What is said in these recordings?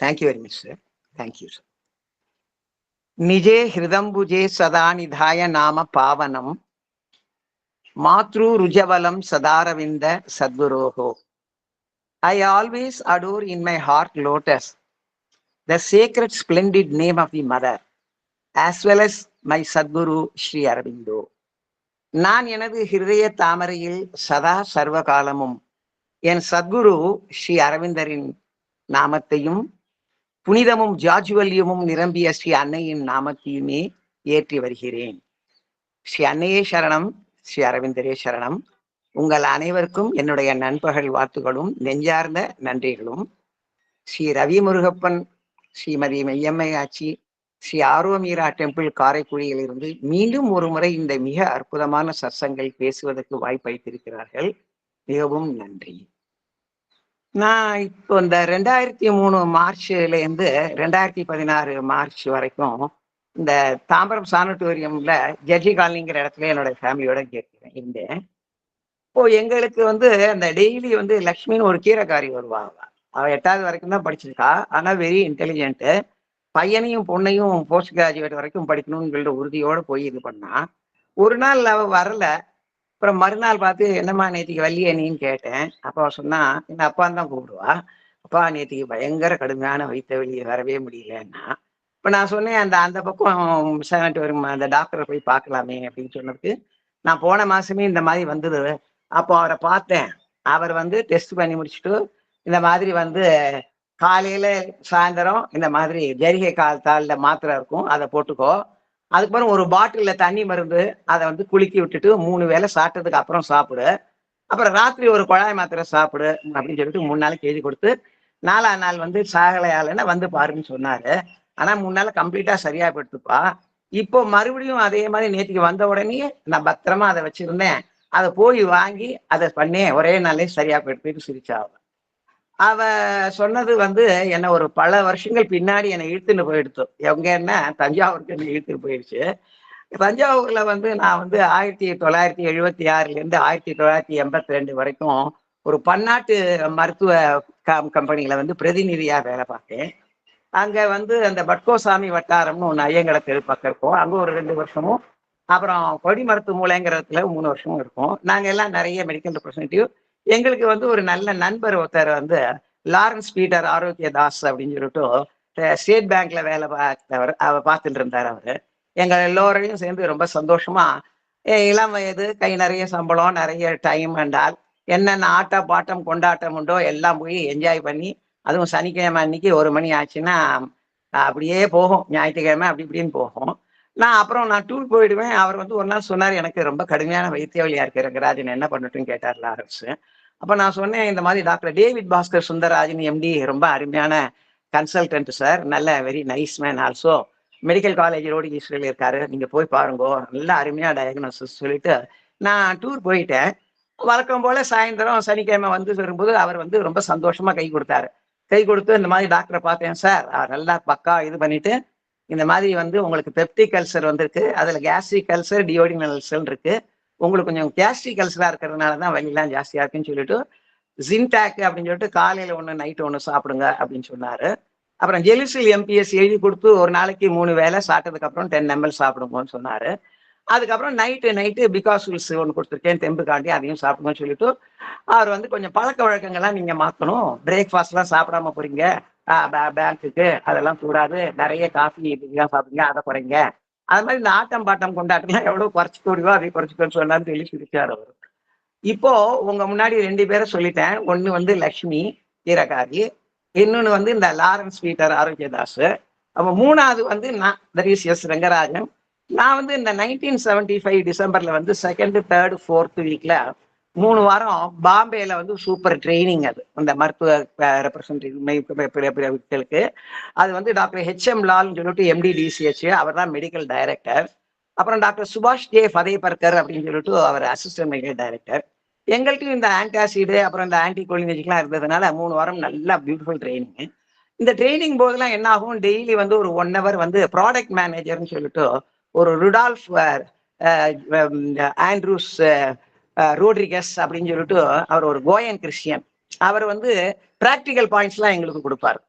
Thank you very much, sir. Thank you, sir. Nije hridambuje sada nidhaya nama pavanam matru rujavalam sadaravinda sadguroho. I always adore in my heart lotus, the sacred splendid name of the mother, as well as my Sadguru Sri Aurobindo. நான் எனது ஹிருதய தாமரையில் சதா சர்வ காலமும் என் சத்குரு ஸ்ரீ அரவிந்தரின் நாமத்தையும் புனிதமும் ஜாஜுவல்யமும் நிரம்பிய ஸ்ரீ அன்னையின் நாமத்தையுமே ஏற்றி வருகிறேன். ஸ்ரீ அன்னையே சரணம், ஸ்ரீ அரவிந்தரே சரணம். உங்கள் அனைவருக்கும் என்னுடைய நண்பர்கள் வாழ்த்துகளும் நெஞ்சார்ந்த நன்றிகளும். ஸ்ரீ ரவி முருகப்பன், ஸ்ரீமதி மெய்யம்மை ஆச்சி, ஸ்ரீ ஆரோமீரா டெம்பிள் காரைக்குடியில் இருந்து மீண்டும் ஒரு முறை இந்த மிக அற்புதமான சத்சங்கள் பேசுவதற்கு வாய்ப்பளித்திருக்கிறார்கள். மிகவும் நன்றி. நான் இப்போ இந்த 2003 மார்ச்ல இருந்து 2016 மார்ச் வரைக்கும் இந்த தாம்பரம் சானட்டோரியம்ல ஜட்ஜி காலனிங்கிற இடத்துல என்னோட ஃபேமிலியோட இருந்தேன். இப்போ எங்களுக்கு அந்த டெய்லி லக்ஷ்மின்னு ஒரு கீரைக்காரி வருவாங்க. அவ 8வது வரைக்கும் தான் படிச்சிருக்கா. ஆனா வெரி இன்டெலிஜென்ட். பையனையும் பொண்ணையும் போஸ்ட் கிராஜுவேட் வரைக்கும் படிக்கணும்னு சொல்லிட்டு உறுதியோட போய் இது பண்ணா. ஒரு நாள் அவ வரல. அப்புறம் மறுநாள் பார்த்து என்னம்மா நேத்திக்கு வள்ளியே நீன்னு கேட்டேன். அப்பா சொன்னா எங்க அப்பான்னு தான் கூப்பிடுவா. அப்பா நேத்திக்கு பயங்கர கடுமையான வயிற்று வெளியே வரவே முடியலன்னா. இப்ப நான் சொன்னேன் அந்த பக்கம் சானட்டோரியம் அந்த டாக்டரை போய் பார்க்கலாமே அப்படின்னு சொன்னதுக்கு, நான் போன மாசமே இந்த மாதிரி வந்தது. அப்போ அவரை பார்த்தேன். அவர் டெஸ்ட் பண்ணி முடிச்சுட்டு இந்த மாதிரி காலையில சாயந்தரம் இந்த மாதிரி ஜரிகை தாள்ல மாத்திரை இருக்கும், அதை போட்டுக்கோ. அதுக்கப்புறம் ஒரு பாட்டில்ல தண்ணி மருந்து அதை குலுக்கி விட்டுட்டு 3 வேளை சாப்பிட்டதுக்கு அப்புறம் சாப்பிடு. அப்புறம் ராத்திரி ஒரு குழாய் மாத்திரை சாப்பிடு அப்படின்னு சொல்லிட்டு 3 நாளைக்கு எழுதி கொடுத்து 4ஆம் நாள் சாகலையாலன்னா பாருன்னு சொன்னாரு. ஆனா 3 நாள் கம்ப்ளீட்டா சரியா போயிடுத்துப்பா. இப்போ மறுபடியும் அதே மாதிரி நேற்றுக்கு வந்த உடனே நான் பத்திரமா அதை வச்சிருந்தேன். அதை போய் வாங்கி அதை பண்ணேன். ஒரே நாளே சரியா போயிட்டு சிரிச்சா. அவ சொன்னது என்ன ஒரு பல வருஷங்கள் பின்னாடி என்னை இழுத்துன்னு போயிடுச்சு. எங்கன்னா தஞ்சாவூருக்கு என்னை இழுத்துட்டு போயிடுச்சு. தஞ்சாவூர்ல நான் 1976 இருந்து 1982 வரைக்கும் ஒரு பன்னாட்டு மருத்துவ கம்பெனியில பிரதிநிதியா வேலை பார்த்தேன். அங்க அந்த பட்கோசாமி வட்டாரம்னு ஒன்று ஐயங்கட தெரு பக்கம் இருக்கும். அங்க ஒரு 2 வருஷமும், அப்புறம் கொடி மருத்துவ மூலைங்கிறதுல 3 வருஷமும் இருக்கும். நாங்க எல்லாம் நிறைய மெடிக்கல் ரெப்ரஸன்டேட்டிவ். எங்களுக்கு ஒரு நல்ல நண்பர் ஒருத்தர் லாரன்ஸ் பீட்டர் ஆரோக்கியதாஸ் அப்படின்னு சொல்லிட்டு ஸ்டேட் பேங்க்ல வேலை பார்த்தவர். அவர் பார்த்துட்டு இருந்தார். அவரு எங்கள் எல்லோரையும் சேர்ந்து ரொம்ப சந்தோஷமா இளம் வயது, கை நிறைய சம்பளம், நிறைய டைம் என்றால் என்னென்ன ஆட்ட பாட்டம் கொண்டாட்டம் உண்டோ எல்லாம் போய் என்ஜாய் பண்ணி, அதுவும் சனிக்கிழமை அன்னைக்கு 1 மணி ஆச்சுன்னா அப்படியே போகும். ஞாயிற்றுக்கிழமை அப்படி இப்படின்னு போகும். நான் டூர் போயிடுவேன். அவர் ஒரு நாள் சொன்னார், எனக்கு ரொம்ப கடுமையான வயிற்று வலியா இருக்கு ரங்கராஜன், என்ன பண்ணட்டும்னு கேட்டார் லாரன்ஸ். அப்ப நான் சொன்னேன், இந்த மாதிரி doctor David Bhaskar Sundararajan MD ரொம்ப அருமையான கன்சல்டன்ட் சார், நல்ல very nice man, also medical college road ஈஸ்வரில் இருக்காரு, நீங்க போய் பாருங்க, நல்ல அருமையா டயக்னோசிஸ் சொல்லிட்டு நான் டூர் போயிட்டேன். வழக்கம் போல சாயந்தரம் சனிக்கிழமை வரும்போது அவர் ரொம்ப சந்தோஷமா கை கொடுத்தாரு. கை கொடுத்து இந்த மாதிரி டாக்டரை பார்த்தேன் சார், அவர் நல்லா பக்கா இது பண்ணிட்டு, இந்த மாதிரி உங்களுக்கு பெப்டிக் அல்சர் வந்திருக்கு, அதுல கேஸ்ட்ரிக் அல்சர், டியோடினல் அல்சர் இருக்கு, உங்களுக்கு கொஞ்சம் கேஸ்ட்ரிக் அல்சரா இருக்கிறதுனாலதான் வலிலாம் ஜாஸ்தியா இருக்குன்னு சொல்லிட்டு ஜின்டாக் அப்படின்னு சொல்லிட்டு காலையில 1 நைட்டு 1 சாப்பிடுங்க அப்படின்னு சொன்னாரு. அப்புறம் ஜெலிசில் எம்பிஎஸ் எழுதி கொடுத்து ஒரு நாளைக்கு 3 வேளை சாப்பிட்டதுக்கு அப்புறம் 10 ml சாப்பிடுங்கன்னு சொன்னாரு. அதுக்கப்புறம் நைட்டு பிகாசுல்ஸ் ஒன்று கொடுத்துருக்கேன் தெம்புக்காண்டி, அதையும் சாப்பிடுங்கன்னு சொல்லிட்டு அவர் கொஞ்சம் பழக்க வழக்கங்கள்லாம் நீங்க மாத்தணும், பிரேக்ஃபாஸ்ட் எல்லாம் சாப்பிடாம போறீங்க பேங்க்குக்கு, அதெல்லாம் கூடாது, நிறைய காஃபி இதெல்லாம் சாப்பிடுங்க, அதை குறைங்க, அது மாதிரி இந்த ஆட்டம் பாட்டம் கொண்டாட்டம்லாம் எவ்வளவு குறைச்சு கூடியோ அதை குறைச்சிக்கோன்னு சொன்னான்னு சொல்லி சிரிச்சார் அவர். இப்போ உங்க முன்னாடி 2 பேரை சொல்லிட்டேன். ஒண்ணு லக்ஷ்மி கீரகாரி, இன்னொன்னு இந்த லாரன்ஸ் பீட்டர் ஆரோக்கியதாஸ். அப்ப 3வது நான் தரிசியஸ் ரங்கராஜன். நான் இந்த 1975 டிசம்பர்ல 2nd, 3rd, 4th வீக்ல 3 வாரம் பாம்பேல சூப்பர் ட்ரைனிங். அது அந்த மருத்துவ ரெப்ரசன்டேட்டிவ்களுக்கு. அது டாக்டர் HM லால்னு சொல்லிட்டு MD/DCH, அவர் தான் மெடிக்கல் டைரக்டர். அப்புறம் டாக்டர் சுபாஷ் ஜே ஃபதேபர்கர் அப்படின்னு சொல்லிட்டு அவர் அசிஸ்டன்ட் மெடிக்கல் டைரக்டர். எங்கள்கிட்ட இந்த ஆன்டாசிடு அப்புறம் இந்த ஆன்டி கோலினர்ஜிக்லாம் இருந்ததுனால 3 வாரம் நல்லா பியூட்டிஃபுல் ட்ரைனிங். இந்த ட்ரைனிங் போதெல்லாம் என்ன ஆகும், டெய்லி ஒரு 1 hour ப்ராடக்ட் மேனேஜர்னு சொல்லிட்டு ஒரு ருடால்ஃப் ஆண்ட்ரூஸ் ரோட்ரிகஸ் அப்படின்னு சொல்லிட்டு அவர் ஒரு கோயன் கிறிஸ்டியன். அவர் பிராக்டிக்கல் பாயிண்ட்ஸ் எல்லாம் எங்களுக்கு கொடுப்பாரு.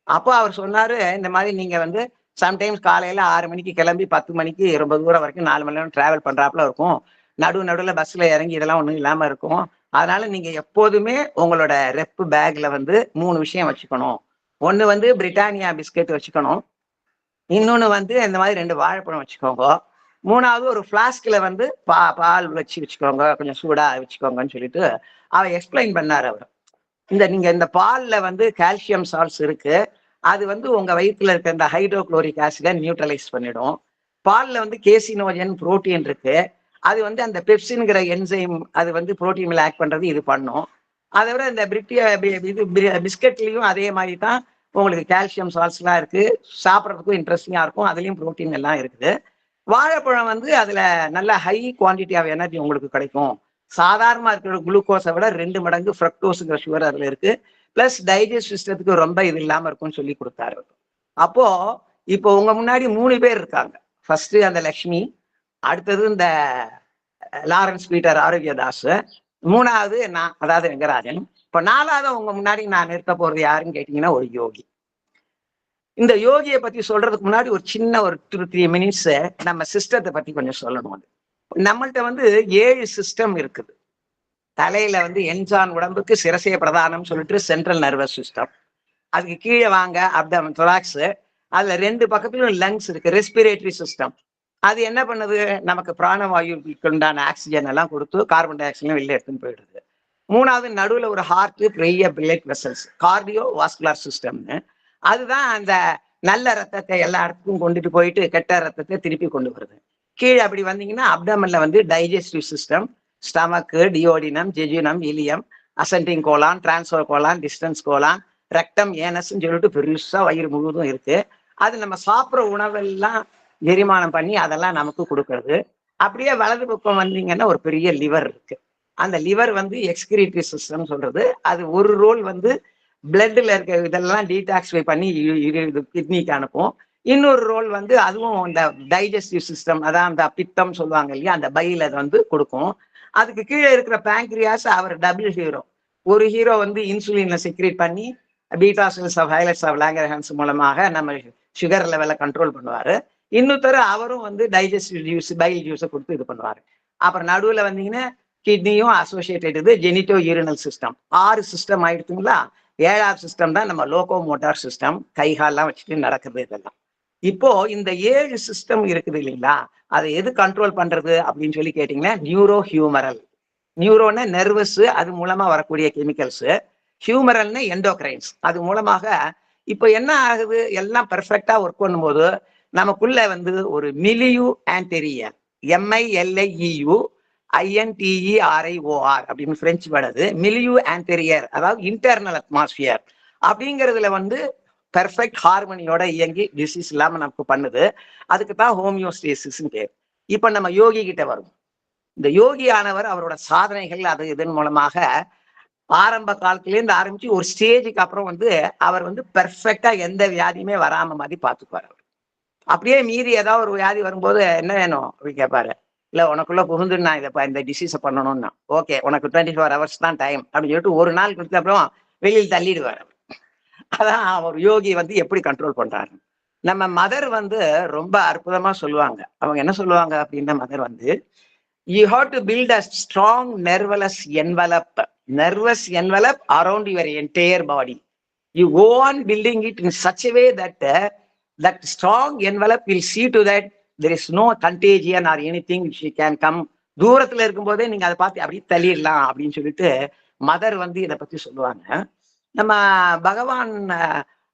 அப்போ அவர் சொன்னாரு, இந்த மாதிரி நீங்க வந்து சம்டைம்ஸ் காலையில 6 மணிக்கு கிளம்பி 10 மணிக்கு ரொம்ப தூரம் வரைக்கும் 4 மணி நேரம் டிராவல் பண்றாப்புல இருக்கும். நடுவுல பஸ்ல இறங்கி இதெல்லாம் ஒண்ணும் இல்லாம இருக்கும். அதனால நீங்க எப்போதுமே உங்களோட ரெப் பேக்ல வந்து 3 விஷயம் வச்சுக்கணும். ஒண்ணு வந்து பிரிட்டானியா பிஸ்கெட் வச்சுக்கணும். இன்னொன்னு வந்து இந்த மாதிரி 2 வாழைப்பழம் வச்சுக்கோங்க. 3வது ஒரு ஃபிளாஸ்க்ல வந்து பால் வச்சுக்கோங்க. கொஞ்சம் சூடா வச்சுக்கோங்கன்னு சொல்லிட்டு அவர் எக்ஸ்பிளைன் பண்ணாரு அவர். நீங்க இந்த பால்ல வந்து கால்சியம் சால்ட்ஸ் இருக்கு. அது வந்து உங்க வயிற்றுல இருக்க இந்த ஹைட்ரோகுளோரிக் ஆசிட நியூட்ரலைஸ் பண்ணிடும். பால்ல வந்து கேசினோஜன் புரோட்டீன் இருக்கு. அது வந்து அந்த பெப்சின்ங்கிற என்சைம் அது வந்து புரோட்டீன் மேல ஆக்ட் பண்றது இது பண்ணும். அதை விட இந்த பிஸ்கட்லயும் அதே மாதிரி தான் உங்களுக்கு கால்சியம் சால்ட்ஸ் எல்லாம் இருக்கு. சாப்பிட்றதுக்கும் இன்ட்ரெஸ்டிங்கா இருக்கும். அதுலயும் புரோட்டீன் எல்லாம் இருக்குது. வாழைப்பழம் வந்து அதுல நல்ல ஹை குவான்டிட்டி ஆஃப் எனர்ஜி உங்களுக்கு கிடைக்கும். சாதாரணமா இருக்கிற குளுக்கோஸை விட 2 மடங்கு ஃப்ரக்டோஸுங்கிற சுகர் அதுல இருக்கு. பிளஸ் டைஜஸ்ட் சிஸ்டத்துக்கு ரொம்ப இது இல்லாம இருக்கும்னு சொல்லி கொடுத்தாரு. அப்போ இப்போ உங்க முன்னாடி 3 பேர் இருக்காங்க. ஃபர்ஸ்ட் அந்த லட்சுமி, அடுத்தது இந்த லாரன்ஸ் பீட்டர் ஆரோக்கியதாஸ், 3வது நான், அதாவது வெங்கராஜன். இப்ப 4வது உங்க முன்னாடி நான் நிறுத்த போறது யாருன்னு கேட்டீங்கன்னா ஒரு யோகி. இந்த யோகியை பத்தி சொல்றதுக்கு முன்னாடி ஒரு சின்ன ஒரு 2-3 மினிட்ஸ் நம்ம சிஸ்டத்தை பத்தி கொஞ்சம் சொல்லணும். நம்மள்ட்ட வந்து 7 சிஸ்டம் இருக்குது. தலையில வந்து என்ஜான் உடம்புக்கு சிரசே பிரதானம் சொல்லிட்டு சென்ட்ரல் நர்வஸ் சிஸ்டம். அதுக்கு கீழே வாங்க அப்டமன் தொராக்ஸ். அதுல 2 பக்கத்துலயும் லங்ஸ் இருக்கு, ரெஸ்பிரேட்டரி சிஸ்டம். அது என்ன பண்ணுது, நமக்கு பிராணவாயுக்கு உண்டான ஆக்சிஜன் எல்லாம் கொடுத்து கார்பன் டை ஆக்சைடும் வெளில எடுத்துன்னு போயிடுது. 3வது நடுவுல ஒரு ஹார்ட், பெரிய பிளட் வெசல்ஸ், கார்டியோ வாஸ்குலர் சிஸ்டம்னு. அதுதான் அந்த நல்ல ரத்தத்தை எல்லா இடத்துக்கும் கொண்டுட்டு போயிட்டு கெட்ட ரத்தத்தை திருப்பி கொண்டு வருது. கீழே அப்படி வந்தீங்கன்னா அப்டமன்ல வந்து digestive system, stomach, duodenum, jejunum, ileum, ascending colon, transverse colon, descending colon, rectum, ஏனஸ்ன்னு சொல்லிட்டு பெருசா வயிறு முழுவதும் இருக்கு. அது நம்ம சாப்பிட்ற உணவெல்லாம் ஜெரிமானம் பண்ணி அதெல்லாம் நமக்கு கொடுக்கறது. அப்படியே வலது பக்கம் வந்தீங்கன்னா ஒரு பெரிய லிவர் இருக்கு. அந்த லிவர் வந்து எக்ஸ்கிரீட்டரி சிஸ்டம் சொல்றது. அது ஒரு ரோல் வந்து பிளட்ல இருக்க இதெல்லாம் டீடாக்சிஃபை பண்ணி கிட்னிக்கு அனுப்பும். இன்னொரு ரோல் வந்து அதுவும் இந்த டைஜஸ்டிவ் சிஸ்டம், அதான் அந்த பித்தம் சொல்லுவாங்க இல்லையா, அந்த பையில அதை வந்து கொடுக்கும். அதுக்கு கீழே இருக்கிற பேங்க்ரியாஸ் அவர் டபுள் ஹீரோ. ஒரு ஹீரோ வந்து இன்சுலினை செக்ரேட் பண்ணி beta cells of islets of Langerhans மூலமாக நம்ம சுகர் லெவலை கண்ட்ரோல் பண்ணுவாரு. இன்னொருத்தர் அவரும் வந்து டைஜஸ்டிவ் ஜூஸ், பைல் ஜூஸை கொடுத்து இது பண்ணுவாரு. அப்புறம் நடுவுல வந்தீங்கன்னா கிட்னியும் associated genitourinary system. 6 system ஆயிடுச்சுங்களா. 7வது சிஸ்டம் தான் நம்ம லோகோ மோட்டார் சிஸ்டம், கைகாலெல்லாம் வச்சுட்டு நடக்குது இதெல்லாம். இப்போ இந்த 7 சிஸ்டம் இருக்குது இல்லைங்களா, அதை எது கண்ட்ரோல் பண்றது அப்படின்னு சொல்லி கேட்டீங்கன்னா நியூரோ ஹியூமரல். நியூரோன்னா நர்வஸ், அது மூலமா வரக்கூடிய கெமிக்கல்ஸ். ஹியூமரல்னா எண்டோக்ரைன்ஸ், அது மூலமாக. இப்போ என்ன ஆகுது, எல்லாம் பெர்ஃபெக்டா ஒர்க் பண்ணும்போது நமக்குள்ள வந்து ஒரு மிலியு ஆன்டெரியர், MILIEU INTERIOR அப்படின்னு பிரெஞ்சு படுது. மிலியு ஆன்டெரியர் அதாவது இன்டர்னல் அட்மாஸ்பியர் அப்படிங்கிறதுல வந்து பெர்ஃபெக்ட் ஹார்மனியோட இயங்கி டிசீஸ் இல்லாம நமக்கு பண்ணுது. அதுக்கு தான் ஹோமியோஸ்டேசிஸ்ன்னு பேர். இப்ப நம்ம யோகி கிட்ட வரும். இந்த யோகி ஆனவர் அவரோட சாதனைகள் அது இதன் மூலமாக ஆரம்ப காலத்திலேருந்து ஆரம்பிச்சு ஒரு ஸ்டேஜுக்கு அப்புறம் வந்து அவர் வந்து பெர்ஃபெக்டா எந்த வியாதியுமே வராம மாதிரி பார்த்துக்குவார். அப்படியே மீறி ஏதாவது ஒரு வியாதி வரும்போது என்ன வேணும் அப்படின்னு கேட்பாரு. இல்ல உனக்குள்ள புகுந்து நான் இந்த டிசீஸை பண்ணணும்னா, ஓகே உனக்கு 24 hours தான் டைம் அப்படின்னு சொல்லிட்டு ஒரு நாள் கொடுத்த அப்புறம் வெளியில் தள்ளிடுவார். அதான் ஒரு யோகி வந்து எப்படி கண்ட்ரோல் பண்றாரு. நம்ம மதர் வந்து ரொம்ப அற்புதமா சொல்லுவாங்க. அவங்க என்ன சொல்லுவாங்க அப்படின்னா, மதர் வந்து you have to build a strong nervous envelope around your entire body. You go on building it in such a way that that strong envelope will see to that there is no contagion or anything which can come. தூரத்துல இருக்கும்போதே நீங்க அதை பார்த்து அப்படி தள்ளிடலாம் அப்படின்னு சொல்லிட்டு mother வந்து இதை பத்தி சொல்லுவாங்க. நம்ம பகவான்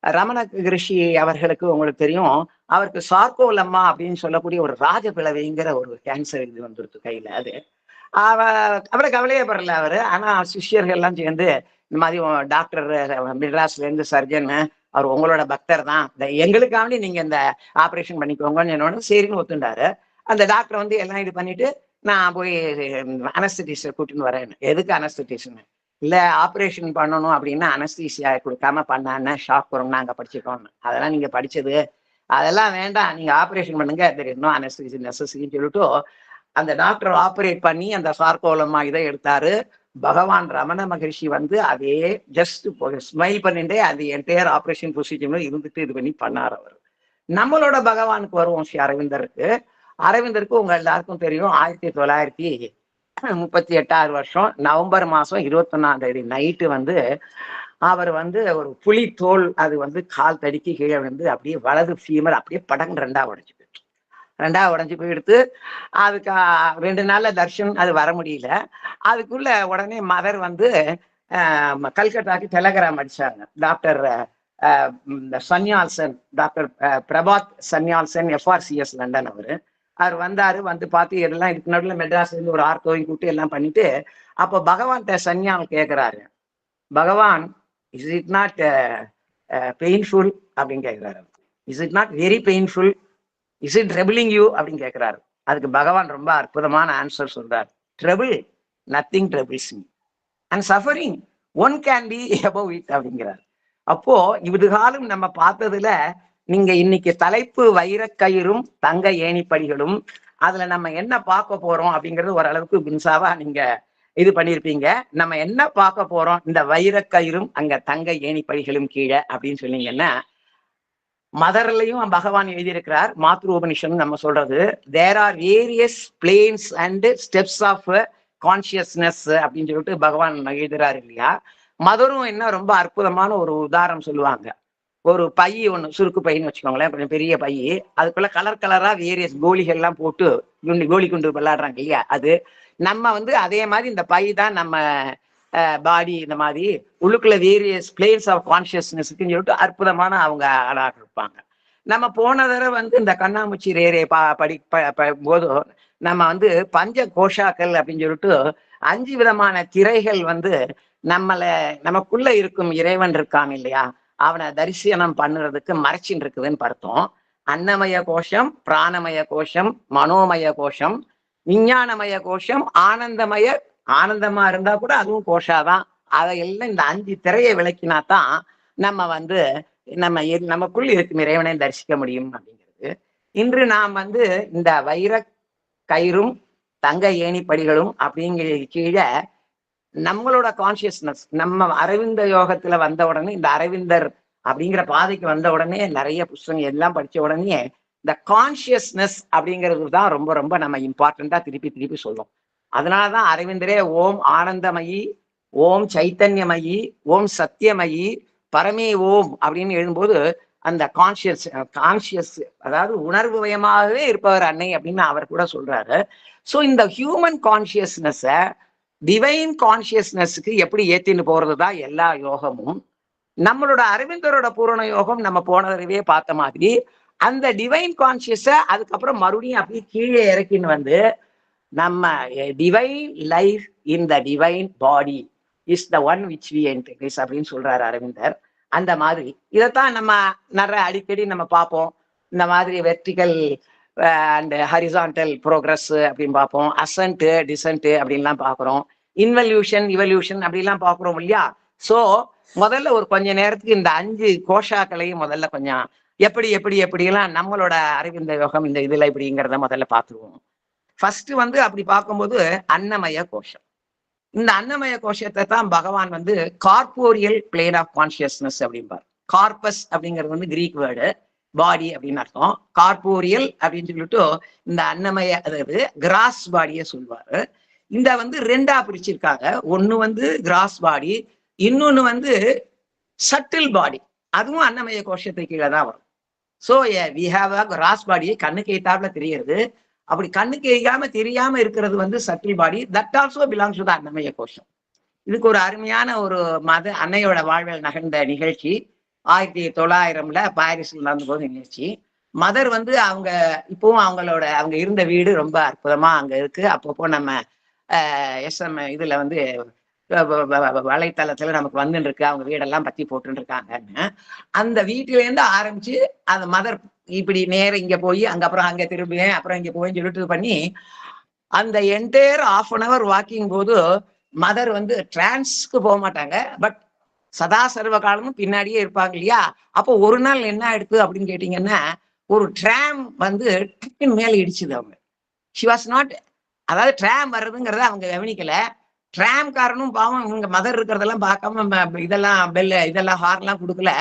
ரமண ரிஷி அவர்களுக்கு உங்களுக்கு தெரியும், அவருக்கு சார்கோலம்மா அப்படின்னு சொல்லக்கூடிய ஒரு ராஜபிளவைங்கிற ஒரு கேன்சர் இது வந்துருது கையில. அது அவரை கவலையே படல அவரு. ஆனா சிஷ்யர்கள் எல்லாம் சேர்ந்து இந்த மாதிரி டாக்டர் மெட்ராஸ்ல இருந்து சர்ஜன், அவர் உங்களோட பக்தர் தான், எங்களுக்காண்டி நீங்க இந்த ஆப்ரேஷன் பண்ணிக்கோங்கன்னு என்னோட சரின்னு ஒத்துண்டாரு. அந்த டாக்டர் வந்து எல்லாம் இது பண்ணிட்டு நான் போய் அனஸ்தட்டிஸ்ட கூட்டின்னு வரேன். எதுக்கு அனஸ்தட்டிஸ்ன்னு, இல்ல ஆப்ரேஷன் பண்ணணும் அப்படின்னா அனஸ்தீசியா கொடுக்காம பண்ணான்னு ஷாக் வரும், நாங்க படிச்சுக்கோன்னு. அதெல்லாம் நீங்க படிச்சது அதெல்லாம் வேண்டாம், நீங்க ஆப்ரேஷன் பண்ணுங்க, தெரியும் அனஸ்தீசி நெசசரின்னு சொல்லிட்டு அந்த டாக்டர் ஆப்ரேட் பண்ணி அந்த சார்கோலமா இதை எடுத்தாரு. பகவான் ரமண மகரிஷி வந்து அதே ஜஸ்ட் ஸ்மைல் பண்ணிட்டே அது என்டையர் ஆப்ரேஷன் ப்ரொசீஜர்ல இருந்துட்டு இது பண்ணி பண்ணார் அவர். நம்மளோட பகவானுக்கு வருவோம் ஸ்ரீ அரவிந்தருக்கு. அரவிந்தருக்கு உங்க எல்லாருக்கும் தெரியும் 1938 வருஷம் நவம்பர் மாசம் 21 நைட்டு வந்து அவர் வந்து ஒரு புலி தோல் அது வந்து கால் தடிக்கி கீழே வந்து அப்படியே வலது ஃபீமர் அப்படியே படங்கு ரெண்டா உடஞ்சி போயிடுத்து. அதுக்கு 2 நாள்ல தர்ஷன் அது வர முடியல. அதுக்குள்ள உடனே மதர் வந்து கல்கட்டாக்கு டெலகிராம் அடிச்சாங்க. டாக்டர் சன்யால்சன், டாக்டர் பிரபாத் சன்யால்சன், FRCS லண்டன் அவர் வந்தாரு. வந்து பார்த்து எல்லாம் இதுக்கு நடுவில் மெட்ராஸ்ல இருந்து ஒரு ஆர்த்தோவையும் கூப்பிட்டு எல்லாம் பண்ணிட்டு, அப்போ பகவான்கிட்ட சன்யால் கேட்கிறாரு, பகவான் இஸ் இட் நாட் பெயின்ஃபுல் அப்படின்னு கேட்கிறாரு. Is it not very painful, is it troubling you அப்படின்னு கேட்கிறாரு. அதுக்கு பகவான் ரொம்ப அற்புதமான ஆன்சர் சொல்றாரு. Trouble, nothing troubles me, and suffering one can be above it அப்படிங்கிறார். அப்போ இதுகாலம் நம்ம பார்த்ததுல நீங்க இன்னைக்கு தலைப்பு வைரக்கயிறும் தங்க ஏணிப்படிகளும், அதுல நம்ம என்ன பார்க்க போறோம் அப்படிங்கிறது ஓரளவுக்கு பின்சாவா நீங்க இது பண்ணிருப்பீங்க. நம்ம என்ன பார்க்க போறோம் இந்த வைரக்கயிறும் அங்க தங்க ஏணிப்படிகளும் கீழே அப்படின்னு சொன்னீங்கன்னா, மதர்லையும் பகவான் எழுதியிருக்கிறார். மாத்ரு உபனிஷன் நம்ம சொல்றது, there are various planes and steps of consciousness அப்படின்னு சொல்லிட்டு பகவான் எழுதுறாரு இல்லையா. மதரும் என்ன ரொம்ப அற்புதமான ஒரு உதாரணம் சொல்லுவாங்க. ஒரு பை ஒண்ணு, சுருக்கு பைன்னு வச்சுக்கோங்களேன், கொஞ்சம் பெரிய பை, அதுக்குள்ள கலர் கலரா வேரியஸ் கோலிகள் எல்லாம் போட்டு கோலி குண்டு விளையாடுறாங்க இல்லையா. அது நம்ம வந்து அதே மாதிரி இந்த பை தான் நம்ம பாடி. இந்த மாதிரி உள்ளுக்குள்ள வேரியஸ் பிளேன்ஸ் ஆஃப் கான்சியஸ்னஸ்க்குன்னு சொல்லிட்டு அற்புதமான அவங்க அழகாக இருப்பாங்க. நம்ம போன தடவை வந்து இந்த கண்ணாமூச்சி ரேரே போதும் நம்ம வந்து பஞ்ச கோஷாக்கள் அப்படின்னு சொல்லிட்டு 5 விதமான திரைகள் வந்து நமக்குள்ள இருக்கும் இறைவன் இருக்கான் இல்லையா, அவனை தரிசனம் பண்ணுறதுக்கு மறைச்சின்னு இருக்குதுன்னு பார்த்தோம். அன்னமய கோஷம், பிராணமய கோஷம், மனோமய கோஷம், விஞ்ஞானமய கோஷம், ஆனந்தமா இருந்தா கூட அதுவும் கோஷாதான். அதையெல்லாம் இந்த 5 திரையை விளக்கினாதான் நம்ம வந்து நமக்குள் இருக்கும் இறைவனை தரிசிக்க முடியும் அப்படிங்கிறது. இன்று நாம் வந்து இந்த வைர கயிறும் தங்க ஏணிப்படிகளும் அப்படிங்கிற கீழே நம்மளோட கான்சியஸ்னஸ், நம்ம அரவிந்த யோகத்துல வந்த உடனே, இந்த அரவிந்தர் அப்படிங்கிற பாதைக்கு வந்த உடனே நிறைய புத்தகங்கள் எல்லாம் படிச்ச உடனே இந்த கான்சியஸ்னஸ் அப்படிங்கிறது தான் ரொம்ப ரொம்ப நம்ம இம்பார்ட்டண்டா திருப்பி சொல்லும். அதனாலதான் அரவிந்தரே ஓம் ஆனந்தமயி, ஓம் சைத்தன்யமயி, ஓம் சத்தியமயி, பரமே ஓம் அப்படின்னு எழுதும்போது அந்த கான்சியஸ் அதாவது உணர்வு மயமாகவே இருப்பவர் அன்னை அப்படின்னு அவர் கூட சொல்றாரு. ஸோ இந்த ஹியூமன் கான்சியஸ்னஸ டிவைன் கான்சியஸ்னஸ்க்கு எப்படி ஏத்தின்னு போறதுதான் எல்லா யோகமும். நம்மளோட அரவிந்தரோட பூரண யோகம் நம்ம போன தடவையே பார்த்த மாதிரி அந்த டிவைன் கான்சியஸ அதுக்கப்புறம் மறுபடியும் அப்படியே கீழே இறக்கின்னு வந்து நம்ம divine life in the divine body is the one which we enterprise அப்படின்னு சொல்றாரு அரவிந்தர். அந்த மாதிரி இதைத்தான் நம்ம நிறைய அடிக்கடி நம்ம பார்ப்போம். இந்த மாதிரி வெர்டிகல் அண்ட் ஹரிசான்டல் ப்ரோக்ரஸ் அப்படின்னு பார்ப்போம், அசன்ட் டிசன்ட் அப்படின்லாம் பார்க்குறோம், இன்வல்யூஷன் இவல்யூஷன் அப்படிலாம் பார்க்குறோம் இல்லையா. ஸோ முதல்ல ஒரு கொஞ்ச நேரத்துக்கு இந்த 5 கோஷாக்களையும் முதல்ல கொஞ்சம் எப்படிலாம் நம்மளோட அரவிந்த யோகம் இந்த இதுல இப்படிங்கிறத முதல்ல பார்த்துருவோம். ஃபர்ஸ்ட் வந்து அப்படி பார்க்கும்போது அன்னமய கோஷம். இந்த அன்னமய கோஷத்தை தான் பகவான் வந்து கார்போரியல் பிளேன் ஆஃப் கான்சியஸ்னஸ் அப்படிம்பார். கார்பஸ் அப்படிங்கிறது வந்து கிரீக் வேர்டு, பாடி அப்படின்னு அர்த்தம். கார்போரியல் அப்படின்னு சொல்லிட்டு இந்த அன்னமய அதாவது கிராஸ் பாடியை சொல்வாரு. இந்த வந்து 2ஆ பிரிச்சிருக்காங்க. ஒண்ணு வந்து கிராஸ் பாடி, இன்னொன்னு வந்து சட்டில் பாடி. அதுவும் அன்னமய கோஷத்தை கீழே தான் வரும். So we have a gross பாடியை கண்ணுக்கு எய்த்தாப்புல தெரியுது. அப்படி கண்ணுக்கு எய்யாம தெரியாம இருக்கிறது வந்து subtle body. That also belongs to the அன்னமய கோஷம். இதுக்கு ஒரு அருமையான ஒரு அன்னையோட வாழ்வில் நகர்ந்த நிகழ்ச்சி 1900 பாரிஸ்ல நடந்த போது நிகழ்ச்சி. மதர் வந்து அவங்க இப்பவும் அவங்க இருந்த வீடு ரொம்ப அற்புதமா அங்க இருக்கு. அப்பப்போ நம்ம இதுல வந்து வலைத்தளத்துல நமக்கு வந்துட்டு இருக்கு, அவங்க வீடெல்லாம் பத்தி போட்டு இருக்காங்கன்னு. அந்த வீட்டுல இருந்து ஆரம்பிச்சு அந்த மதர் இப்படி நேரம் இங்க போய் அப்புறம் அங்க திரும்புவேன், அப்புறம் இங்க போய் சொல்லிட்டு பண்ணி அந்த என்டையர் 1/2 hour வாக்கிங் போது மதர் வந்து டிரான்ஸ்க்கு போக மாட்டாங்க, பட் சதா சர்வ காலமும் பின்னாடியே இருப்பாங்க இல்லையா. அப்போ ஒரு நாள் என்ன ஆயிடுது அப்படின்னு கேட்டீங்கன்னா, ஒரு ட்ராம் வந்து மேல இடிச்சுது. அவங்க ஷி வாஸ் நாட், அதாவது ட்ராம் வர்றதுங்கிறத அவங்க கவனிக்கல. டிராம் காரனும் பாவம் இவங்க மதர் இருக்கிறதெல்லாம் பார்க்காம இதெல்லாம் பெல்ல இதெல்லாம் ஹார்ன்லாம் கொடுக்கல.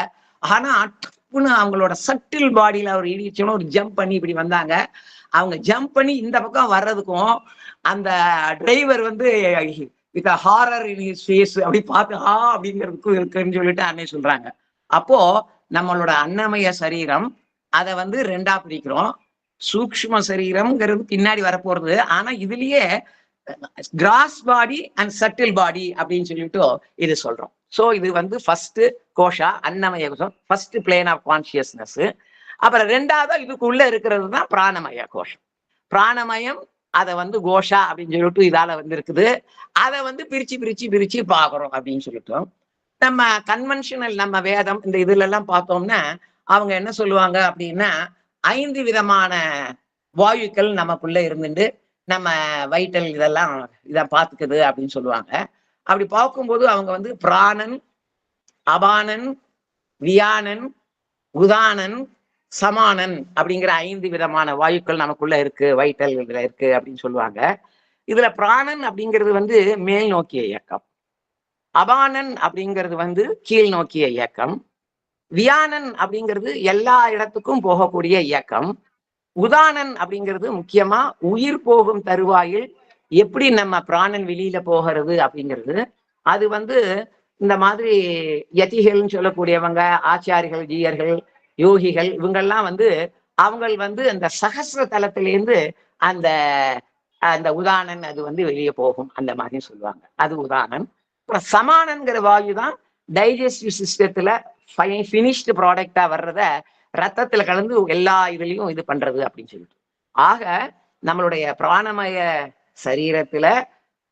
ஆனா டப்புன்னு அவங்களோட சட்டில் பாடியில அவர் இடிச்சோன்னு ஒரு ஜம்ப் பண்ணி இப்படி வந்தாங்க. அவங்க ஜம்ப் பண்ணி இந்த பக்கம் வர்றதுக்கும் அந்த டிரைவர் வந்து with horror in his face அப்படி பார்த்து அப்படிங்கிறதுக்கும் இருக்குன்னு சொல்லிட்டு அன்னை சொல்றாங்க. அப்போ நம்மளோட அன்னமய சரீரம் அதை வந்து ரெண்டா பிரிக்கிறோம். சூக்ஷ்ம சரீரம்ங்கிறது பின்னாடி வரப்போறது. ஆனா இதுலயே gross body and subtle body அப்படின்னு சொல்லிட்டு இது சொல்றோம். சோ இது வந்து ஃபர்ஸ்ட் கோஷா அன்னமய கோஷம், ஃபர்ஸ்ட் பிளேன் ஆஃப் கான்சியஸ்னஸ். அப்புறம் ரெண்டாவது இதுக்குள்ள இருக்கிறது தான் பிராணமய கோஷம். பிராணமயம் அதை வந்து கோஷா அப்படின்னு சொல்லிட்டு இதால வந்து இருக்குது. அதை வந்து பிரிச்சு பிரிச்சு பிரிச்சு பாக்குறோம் அப்படின்னு சொல்லிட்டோம். நம்ம கன்வென்ஷனல் நம்ம வேதம் இந்த இதுல எல்லாம் பார்த்தோம்னா அவங்க என்ன சொல்லுவாங்க அப்படின்னா 5 விதமான வாயுக்கள் நமக்குள்ள இருந்துட்டு நம்ம வைட்டல் இதெல்லாம் இதை பார்த்துக்குது அப்படின்னு சொல்லுவாங்க. அப்படி பார்க்கும்போது அவங்க வந்து பிராணன், அபானன், வியானன், உதானன், சமானன் அப்படிங்கிற 5 விதமான வாயுக்கள் நமக்குள்ள இருக்கு, வைட்டல் இதுல இருக்கு அப்படின்னு சொல்லுவாங்க. இதுல பிராணன் அப்படிங்கிறது வந்து மேல் நோக்கிய இயக்கம், அபானன் அப்படிங்கிறது வந்து கீழ் நோக்கிய இயக்கம், வியானன் அப்படிங்கிறது எல்லா இடத்துக்கும் போகக்கூடிய இயக்கம், உதானன் அப்படிங்கிறது முக்கியமா உயிர் போகும் தருவாயில் எப்படி நம்ம பிராணன் வெளியில போகிறது அப்படிங்கிறது. அது வந்து இந்த மாதிரி யதிகள்னு சொல்லக்கூடியவங்க, ஆச்சாரிகள், ஜீயர்கள், யோகிகள் இவங்கெல்லாம் வந்து அவங்க வந்து அந்த சகசிர தலத்திலேருந்து அந்த அந்த உதானன் அது வந்து வெளியே போகும் அந்த மாதிரி சொல்லுவாங்க. அது உதானன். அப்புறம் சமானங்கிற வாயு தான் டைஜஸ்டிவ் சிஸ்டத்துல பினிஷ்டு ப்ராடக்டா வர்றத ரத்தத்துல கலந்து எல்லா இதுலயும் இது பண்றது அப்படின்னு சொல்லிட்டு. ஆக நம்மளுடைய பிராணமய சரீரத்துல,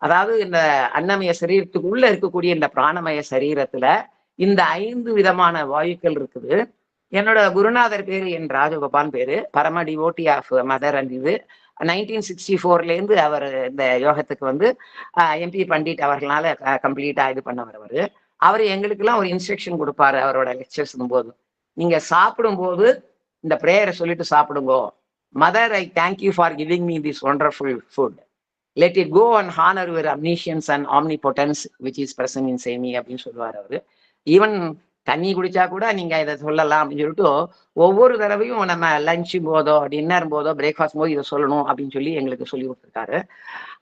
அதாவது இந்த அன்னமய சரீரத்துக்குள்ள இருக்கக்கூடிய இந்த பிராணமய சரீரத்துல இந்த 5 விதமான வாயுக்கள் இருக்குது. என்னோட குருநாதர் பேரு என் ராஜகோபால் பேரு, பரம டிவோட்டி ஆஃப் மதர் அண்ட் இது 1964 அவர் இந்த யோகத்துக்கு வந்து எம்பி பண்டிட் அவர்களால கம்ப்ளீட்டா இது பண்ணவர். அவர் எங்களுக்கு எல்லாம் ஒரு இன்ஸ்ட்ரக்ஷன் கொடுப்பாரு அவரோட லெக்சர்ஸ் போது. நீங்க சாப்பிடும் போது இந்த பிரேயரை சொல்லிட்டு சாப்பிடுங்க. Mother, I thank you for giving me this wonderful food. Let it go and honour your omniscience and omnipotence which is present in சேமி அப்படின்னு சொல்லுவார் அவரு. ஈவன் தண்ணி குடிச்சா கூட நீங்க இதை சொல்லலாம் அப்படின்னு சொல்லிட்டு ஒவ்வொரு தடவையும் நம்ம லஞ்சு போதோ டின்னர் போதோ பிரேக்ஃபாஸ்ட் போது இதை சொல்லணும் அப்படின்னு சொல்லி எங்களுக்கு சொல்லி கொடுத்துருக்காரு.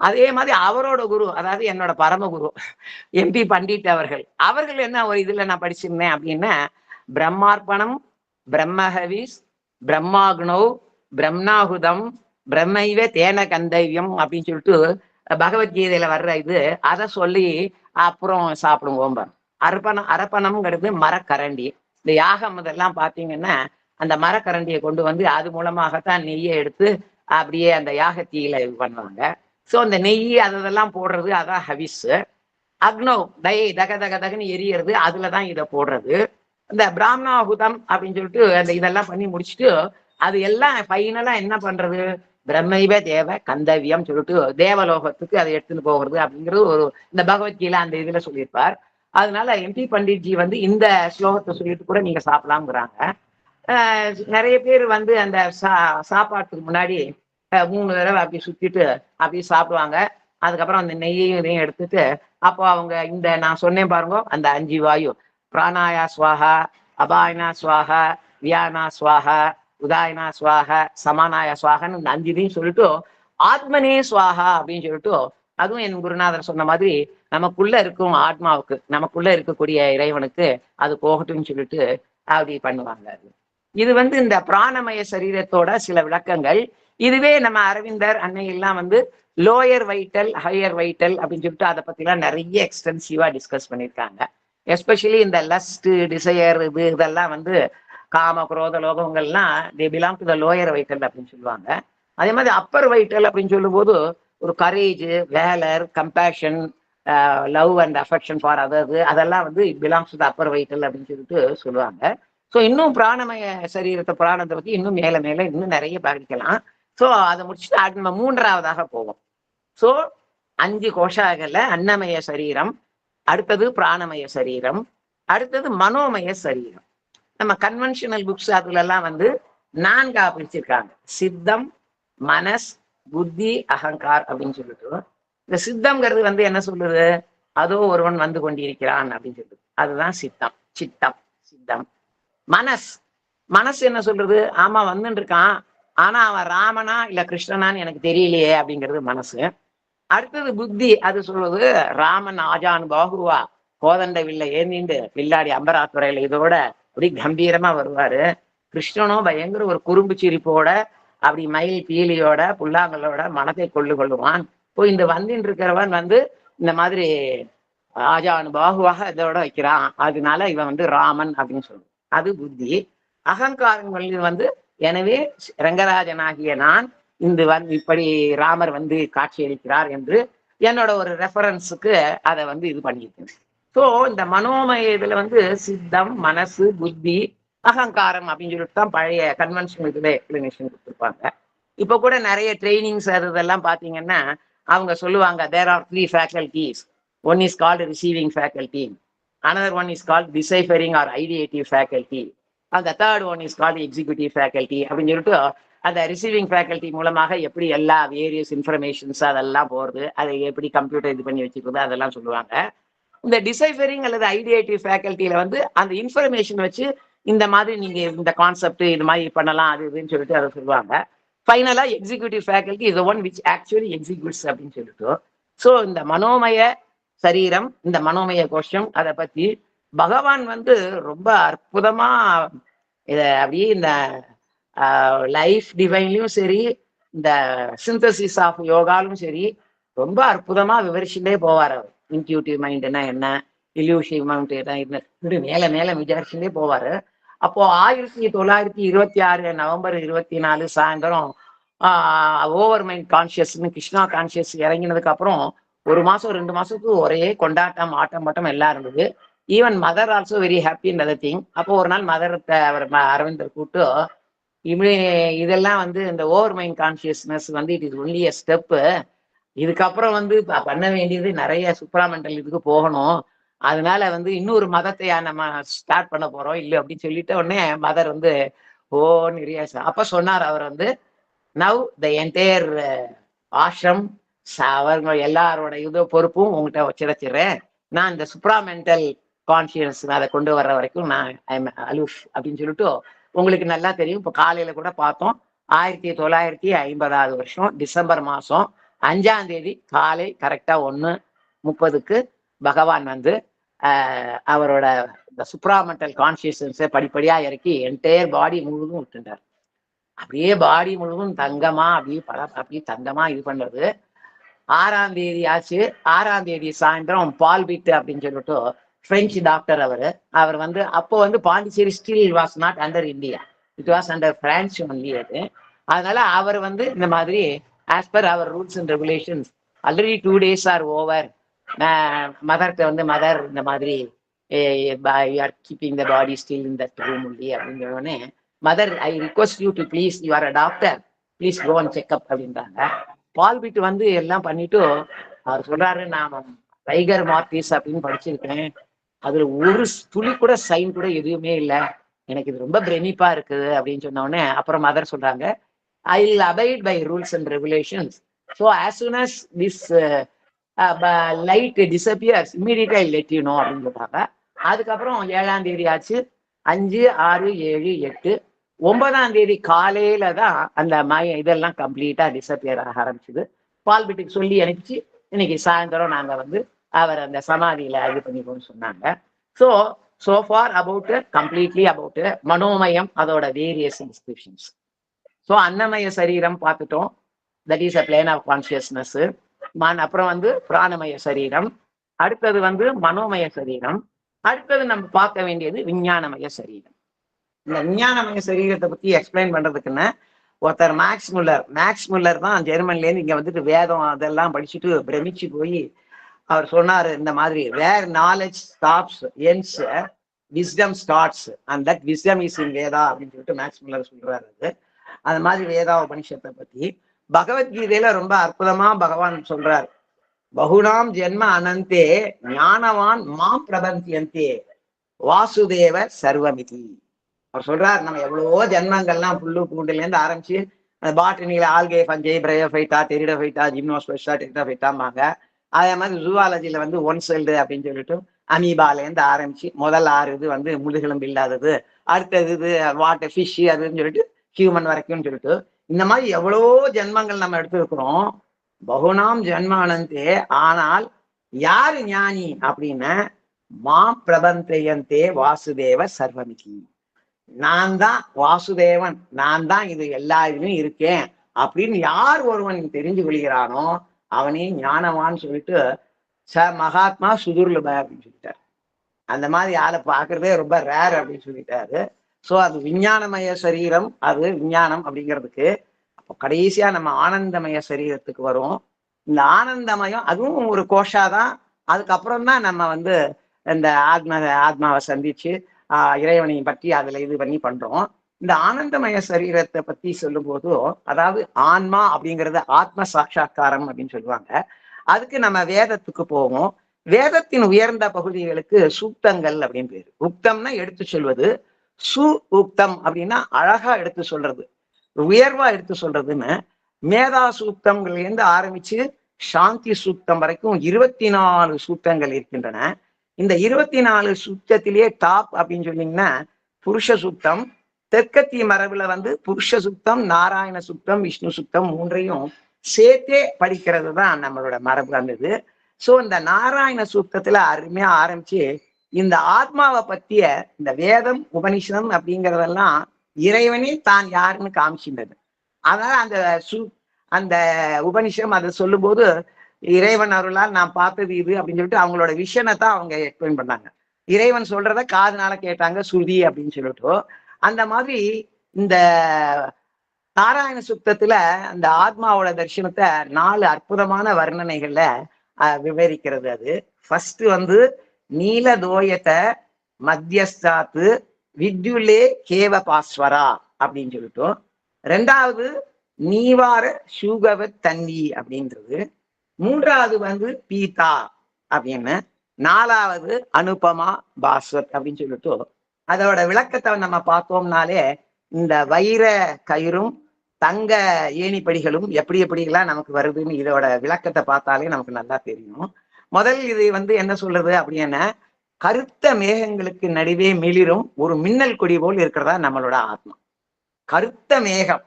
அதே மாதிரி அவரோட குரு, அதாவது என்னோட பரம குரு எம்பி பண்டிட் அவர்கள் என்ன ஒரு இதுல நான் படிச்சிருந்தேன் அப்படின்னா, பிரம்மார்ப்பணம், பிரம்மஹவிஸ், பிரம்மாக்னோ, பிரம்னாகுதம், பிரம்மைவ தேன கந்தவியம் அப்படின்னு சொல்லிட்டு பகவத்கீதையில வர்ற இது, அதை சொல்லி அப்புறம் சாப்பிடுவோம். அரப்பணம்ங்கிறது மரக்கரண்டி. இந்த யாகம் இதெல்லாம் பாத்தீங்கன்னா அந்த மரக்கரண்டியை கொண்டு வந்து அது மூலமாகத்தான் நெய்யை எடுத்து அப்படியே அந்த யாகத்தீயில இது பண்ணுவாங்க. சோ அந்த நெய் அதெல்லாம் போடுறது அதான் ஹவிஸ். அக்னோ தக தக தகன்னு எரியறது, அதுலதான் இதை போடுறது. இந்த பிராமணாகுதம் அப்படின்னு சொல்லிட்டு அந்த இதெல்லாம் பண்ணி முடிச்சுட்டு அது எல்லாம் ஃபைனலா என்ன பண்றது, பிரம்மைவ தேவ கந்தவியம் சொல்லிட்டு தேவலோகத்துக்கு அதை எடுத்துன்னு போகிறது அப்படிங்கிறது ஒரு இந்த பகவத்கீதை அந்த இதுல சொல்லியிருப்பார். அதனால எம்பி பண்டிட்ஜி வந்து இந்த ஸ்லோகத்தை சொல்லிட்டு கூட நீங்க சாப்பிடலாம்ங்கிறாங்க. நிறைய பேர் வந்து அந்த சாப்பாட்டுக்கு முன்னாடி 3 தடவை அப்படி சுத்திட்டு அப்படி சாப்பிடுவாங்க. அதுக்கப்புறம் அந்த நெய்யையும் இதையும் எடுத்துட்டு அப்போ அவங்க இந்த நான் சொன்னேன் பாருங்க அந்த 5 வாயு, பிராணாயா ஸ்வாஹா, அபாயனா ஸ்வாஹா, வியானா ஸ்வாஹா, உதாயனா ஸ்வாஹா, சமானாய ஸ்வாகன்னு இந்த 5 இதையும் சொல்லிட்டு ஆத்மனே ஸ்வாஹா அப்படின்னு சொல்லிட்டு, அதுவும் என் குருநாதர் சொன்ன மாதிரி நமக்குள்ள இருக்கும் ஆத்மாவுக்கு, நமக்குள்ள இருக்கக்கூடிய இறைவனுக்கு அது போகட்டும்னு சொல்லிட்டு அப்படி பண்ணுவாங்க. இது வந்து இந்த பிராணமய சரீரத்தோட சில விளக்கங்கள். இதுவே நம்ம அரவிந்தர் அன்னை எல்லாம் வந்து லோயர் வைட்டல், ஹையர் வைட்டல் அப்படின்னு சொல்லிட்டு அதை பத்தி எல்லாம் நிறைய எக்ஸ்டென்சிவா டிஸ்கஸ் பண்ணியிருக்காங்க. எஸ்பெஷலி இந்த லஸ்ட், டிசையர் இதெல்லாம் வந்து காம குரோத லோகங்கள்லாம் they belong to the lower vital அப்படின்னு சொல்லுவாங்க. அதே மாதிரி அப்பர் வைட்டல் அப்படின்னு சொல்லும் போது ஒரு courage, valour, compassion, love and affection for others, அதெல்லாம் வந்து it belongs to the upper vital அப்படின்னு சொல்லிட்டு சொல்லுவாங்க. ஸோ இன்னும் பிராணமய சரீரத்தை பிராணத்தை பத்தி இன்னும் மேல மேல இன்னும் நிறைய படிக்கலாம். ஸோ அதை முடிச்சுட்டு அது நம்ம 3ஆவதாக போவோம். ஸோ 5 கோஷாகல அன்னமய சரீரம், அடுத்தது பிராணமய சரீரம், அடுத்தது மனோமய சரீரம். நம்ம கன்வென்ஷனல் புக்ஸ் அதுல எல்லாம் வந்து 4ஆ பிரிச்சிருக்காங்க. சித்தம், மனஸ், புத்தி, அகங்கார் அப்படின்னு சொல்லிட்டு. இந்த சித்தம்ங்கிறது வந்து என்ன சொல்லுது? அதோ ஒருவன் வந்து கொண்டிருக்கிறான் அப்படின்னு சொல்லுது. அதுதான் சித்தம். சித்தம், சித்தம். மனஸ் மனசு என்ன சொல்றது? ஆமா வந்துட்டு இருக்கான், ஆனா அவன் ராமனா இல்ல கிருஷ்ணனான்னு எனக்கு தெரியலையே அப்படிங்கிறது மனசு. அடுத்தது புத்தி, அது சொல்றது ராமன் ஆஜான் பாகுவா, கோதண்ட வில்லை ஏந்திண்டு வில்லாடி அம்பராத்துறையில இதோட அப்படி கம்பீரமா வருவாரு. கிருஷ்ணனும் பயங்கர ஒரு குறும்பு சிரிப்போட அப்படி மயில் பீலியோட புல்லாங்கலோட மனத்தை கொள்ளுவான். இப்போ இந்த வந்துட்டு இருக்கிறவன் வந்து இந்த மாதிரி ஆஜான் பாகுவாக இதோட வைக்கிறான், அதனால இவன் வந்து ராமன் அப்படின்னு சொல்லுவான். அது புத்தி. அகங்காரங்களில் வந்து எனவே ரங்கராஜனாகிய நான் இந்த வந்து இப்படி ராமர் வந்து காட்சியளிக்கிறார் என்று என்னோட ஒரு ரெஃபரன்ஸுக்கு அதை வந்து இது பண்ணியிருக்கேன். ஸோ இந்த மனோமய இதுல வந்து சித்தம், மனசு, புத்தி, அகங்காரம் அப்படின்னு சொல்லிட்டு தான் பழைய கன்வென்ஷனல் இதுல எக்ஸ்பிளனேஷன் கொடுத்துருப்பாங்க. இப்ப கூட நிறைய ட்ரைனிங்ஸ் அது இதெல்லாம் பாத்தீங்கன்னா அவங்க சொல்லுவாங்க, there are 3 faculties. One is called receiving faculty, another one is called deciphering or ideative faculty, and the third one is called executive faculty அப்படின்னு சொல்லிட்டு அந்த ரிசீவிங் ஃபேக்கல்ட்டி மூலமாக எப்படி எல்லா வேரியஸ் இன்ஃபர்மேஷன்ஸ் அதெல்லாம் போறது, அதை எப்படி கம்ப்யூட்டர் இது பண்ணி வச்சுக்கிறது அதெல்லாம் சொல்லுவாங்க. இந்த டிசைஃபரிங் அல்லது ஐடியேட்டிவ் ஃபேக்கல்ட்டியில வந்து அந்த இன்ஃபர்மேஷன் வச்சு இந்த மாதிரி நீங்க இந்த கான்செப்ட் இது மாதிரி பண்ணலாம் அது இதுன்னு சொல்லிட்டு அதை சொல்லுவாங்க. ஃபைனலா executive faculty is one which actually executes அப்படின்னு சொல்லிட்டு. ஸோ இந்த மனோமய சரீரம், இந்த மனோமய கோஷம், அதை பத்தி பகவான் வந்து ரொம்ப அற்புதமா இத அப்படியே இந்த லைஃப் டிவைன்லயும் சரி, இந்த சிந்தசிஸ் ஆஃப் யோகாலும் சரி ரொம்ப அற்புதமா விவரிச்சுட்டே போவார் அவர். இன்ட்யூட்டிவ் மைண்ட்னா என்ன, இல்யூசிவ் மைண்ட் என்ன, இப்படி மேல மேல விசாரிச்சுட்டே போவாரு. அப்போ 1926 நவம்பர் 24 சாயந்தரம் ஓவர் மைண்ட் கான்சியஸ்னு கிருஷ்ணா கான்சியஸ் இறங்கினதுக்கு அப்புறம் 1 மாசம் 2 மாசத்துக்கு ஒரே கொண்டாட்டம் ஆட்டம் பாட்டம் எல்லாம் இருந்தது. Even mother also very happy in other thing. அப்போ ஒரு நாள் மதர் அவர் அரவிந்தர் கூப்பிட்டு, இப்படி இதெல்லாம் வந்து இந்த ஓவர் மைண்ட் கான்சியஸ்னஸ் வந்து it is only a step, இதுக்கப்புறம் வந்து பண்ண வேண்டியது நிறைய சுப்ராமெண்டல் இதுக்கு போகணும், அதனால வந்து இன்னொரு மதத்தை நம்ம ஸ்டார்ட் பண்ண போறோம் இல்லை அப்படின்னு சொல்லிட்டு உடனே மதர் வந்து ஓ நிறைய அப்ப சொன்னார் அவர் வந்து, நவ் த என்டையர் ஆஷ்ரம் அவங்க எல்லாரோட இது பொறுப்பும் உங்ககிட்ட வச்சிடச்சிடுறேன், நான் இந்த சுப்ராமெண்டல் கான்சியஸ் அதை கொண்டு வர்ற வரைக்கும் நான் ஐ எம் அலூஃப் அப்படின்னு சொல்லிட்டு. உங்களுக்கு நல்லா தெரியும், இப்போ காலையில கூட பார்த்தோம், 1950 வருஷம் டிசம்பர் மாசம் 5ஆம் தேதி காலை கரெக்டா 1:30 பகவான் வந்து அவரோட இந்த சுப்ராமெண்டல் கான்சியஸ்னஸை படிப்படியா இறக்கி என்டையர் பாடி முழுவதும் விட்டுட்டார். அப்படியே பாடி முழுவதும் தங்கமா அப்படியே அப்படியே தங்கமா இது பண்றது. 6ஆம் தேதி ஆச்சு. 6ஆம் தேதி சாயந்தரம் பால்பிட் அப்படின்னு சொல்லிட்டு பிரெஞ்சு டாக்டர் அவர் வந்து அப்போ வந்து Pondicherry still was not under India, it was under France only. அது அதனால அவர் வந்து இந்த மாதிரி ஆஸ் பர் அவர் rules and regulations already 2 days are over, மதர்கிட்ட வந்து மதர் இந்த மாதிரி you are keeping the body still in that room only அப்படிங்கிறவனே, mother I request you to please, you are a doctor, please go and checkup அப்படின்றாங்க. பால்பிட் வந்து எல்லாம் பண்ணிட்டு அவர் சொல்றாரு, நான் ரைகர் மார்டிஸ் அப்படின்னு படிச்சிருக்கேன், அதுல ஒரு துளி கூட சைன் கூட எதுவுமே இல்லை, எனக்கு இது ரொம்ப பிரமிப்பா இருக்குது அப்படின்னு சொன்ன உடனே அப்புறம் மதர் சொல்றாங்க, I will abide by rules and regulations. So as soon as this light disappears, immediately I'll let you know அப்படின்னு சொல்றாங்க. அதுக்கப்புறம் 7ஆம் தேதி ஆச்சு. 5, 6, 7, 8, 9ஆம் தேதி காலையில தான் அந்த இதெல்லாம் கம்ப்ளீட்டா டிசப்பியர் ஆக ஆரம்பிச்சுது. பால்பிட்டுக்கு சொல்லி அனுப்பிச்சு இன்னைக்கு சாயந்தரம் நாங்க வந்து அவர் அந்த சமாதியில இது பண்ணிக்கோன்னு சொன்னாங்க. So far about completely about மனோமயம், அதோட வேரியஸ் டிஸ்கிரிப்ஷன்ஸ். ஸோ அன்னமய சரீரம் பார்த்துட்டோம், that is a plane of consciousness. அப்புறம் வந்து பிராணமய சரீரம், அடுத்தது வந்து மனோமய சரீரம், அடுத்தது நம்ம பார்க்க வேண்டியது விஞ்ஞானமய சரீரம். இந்த விஞ்ஞானமய சரீரத்தை பத்தி எக்ஸ்பிளைன் பண்றதுக்குன்னு ஒருத்தர் மேக்ஸ் முல்லர் தான் ஜெர்மன்லேருந்து இங்க வந்துட்டு வேதம் அதெல்லாம் படிச்சுட்டு பிரமிச்சு போய் அவர் சொன்னாரு, இந்த மாதிரி where knowledge stops ends wisdom starts and that wisdom is in Veda அப்படின்னு சொல்லிட்டு மேக்ஸ் முல்லர் சொல்றாரு. அது மாதிரி வேதா உபனிஷத்தை பத்தி பகவத்கீதையில ரொம்ப அற்புதமா பகவான் சொல்றார், பகுனாம் ஜென்ம அனந்தே ஞானவான் மாம் பிரபந்தியந்தே வாசுதேவ சர்வமிதி. அவர் சொல்றார், நம்ம எவ்வளவோ ஜென்மங்கள்லாம் புல்லு பூண்டுல இருந்து ஆரம்பிச்சு பாட்டனியில ஆல்கே ஃபஞ்சை பிரயோஃபைட்டா டெரிடோஃபைட்டா ஜிம்னோஸ்பெர்ஸா டெரிடோஃபைட்டாம்பாங்க. அதே மாதிரி ஜூவாலஜில வந்து ஒன் செல்டு அப்படின்னு சொல்லிட்டு அமீபாலேருந்து ஆரம்பிச்சு முதல் 6 இது வந்து முதுகெலும்பு இல்லாதது, அடுத்தது இது வாட்டர் ஃபிஷ் அதுன்னு சொல்லிட்டு ஹியூமன் வரைக்கும்னு சொல்லிட்டு இந்த மாதிரி எவ்வளவோ ஜென்மங்கள் நம்ம எடுத்திருக்கிறோம். பகுனாம் ஜென்மானந்தே. ஆனால் யாரு ஞானி அப்படின்னு மா பிரபந்தயந்தே வாசுதேவ சர்வமிகி. நான் தான் வாசுதேவன், நான் தான் இது எல்லா இதுலயும் இருக்கேன் அப்படின்னு யார் ஒருவன் தெரிஞ்சு கொள்கிறானோ அவனே ஞானவான்னு சொல்லிட்டு மகாத்மா சுதுர்லப அப்படின்னு சொல்லிட்டாரு. அந்த மாதிரி ஆளை பார்க்கறதே ரொம்ப ரேர் அப்படின்னு சொல்லிட்டாரு. சோ அது விஞ்ஞானமய சரீரம், அது விஞ்ஞானம் அப்படிங்கிறதுக்கு. அப்போ கடைசியா நம்ம ஆனந்தமய சரீரத்துக்கு வரும். இந்த ஆனந்தமயம் அதுவும் ஒரு கோஷாதான். அதுக்கப்புறம் தான் நம்ம வந்து இந்த ஆத்மாவை சந்திச்சு இறைவனை பற்றி அதுல இது பண்ணி பண்றோம். இந்த ஆனந்தமய சரீரத்தை பத்தி சொல்லும் போது, அதாவது ஆன்மா அப்படிங்கிறது ஆத்ம சாட்சா்காரம் அப்படின்னு சொல்லுவாங்க. அதுக்கு நம்ம வேதத்துக்கு போவோம். வேதத்தின் உயர்ந்த பகுதிகளுக்கு சூக்தங்கள் அப்படின்னு பேரு. உக்தம்னா எடுத்து சொல்வது, சு உக்தம் அப்படின்னா அழகா எடுத்து சொல்றது, உயர்வா எடுத்து சொல்றதுன்னு. மேதா சூக்தங்கள்ல இருந்து ஆரம்பிச்சு சாந்தி சூக்தம் வரைக்கும் 24 சூக்தங்கள் இருக்கின்றன. இந்த 24 சூக்தத்திலேயே டாப் அப்படின்னு சொன்னீங்கன்னா புருஷ சூக்தம். தெற்கத்திய மரபுல வந்து புருஷ சுத்தம், நாராயண சுத்தம், விஷ்ணு சுத்தம் மூன்றையும் சேர்த்தே படிக்கிறது தான் நம்மளோட மரபு வந்தது. சோ இந்த நாராயண சூக்தத்துல அருமையா ஆரம்பிச்சு இந்த ஆத்மாவை பத்திய இந்த வேதம் உபனிஷதம் அப்படிங்கிறதெல்லாம் இறைவனே தான் யாருன்னு காமிச்சின்றது. அதனால அந்த உபனிஷம் அதை சொல்லும் போது இறைவன் அருளால் நான் பார்த்தது இது அப்படின்னு சொல்லிட்டு அவங்களோட விஷனை தான் அவங்க எக்ஸ்பிளைன் பண்ணாங்க. இறைவன் சொல்றத காதுனால கேட்டாங்க, ஸ்ருதி அப்படின்னு சொல்லிட்டு. அந்த மாதிரி இந்த நாராயண சுத்தத்துல அந்த ஆத்மாவோட தரிசனத்தை 4 அற்புதமான வர்ணனைகள்ல விவரிக்கிறது. அது ஃபர்ஸ்ட் வந்து நீல தோயத்தை மத்தியஸ்தாத்து வித்யுலே கேவ பாஸ்வரா அப்படின்னு சொல்லிட்டு, 2வது நீவார சூகவத் தண்ணி அப்படின்றது, 3வது வந்து பீதா அப்படின்னு, 4வது அனுபமா பாஸ்வத் அப்படின்னு சொல்லிட்டு அதோட விளக்கத்தை நம்ம பார்த்தோம்னாலே இந்த வைர கயிறும் தங்க ஏணிப்படிகளும் எப்படி எப்படிலாம் நமக்கு வருதுன்னு இதோட விளக்கத்தை பார்த்தாலே நமக்கு நல்லா தெரியும். முதல் இது வந்து என்ன சொல்றது அப்படின்னா, கருத்த மேகங்களுக்கு நடுவே மிளிரும் ஒரு மின்னல் கொடி போல் இருக்கிறதா நம்மளோட ஆத்மா. கருத்த மேகம்,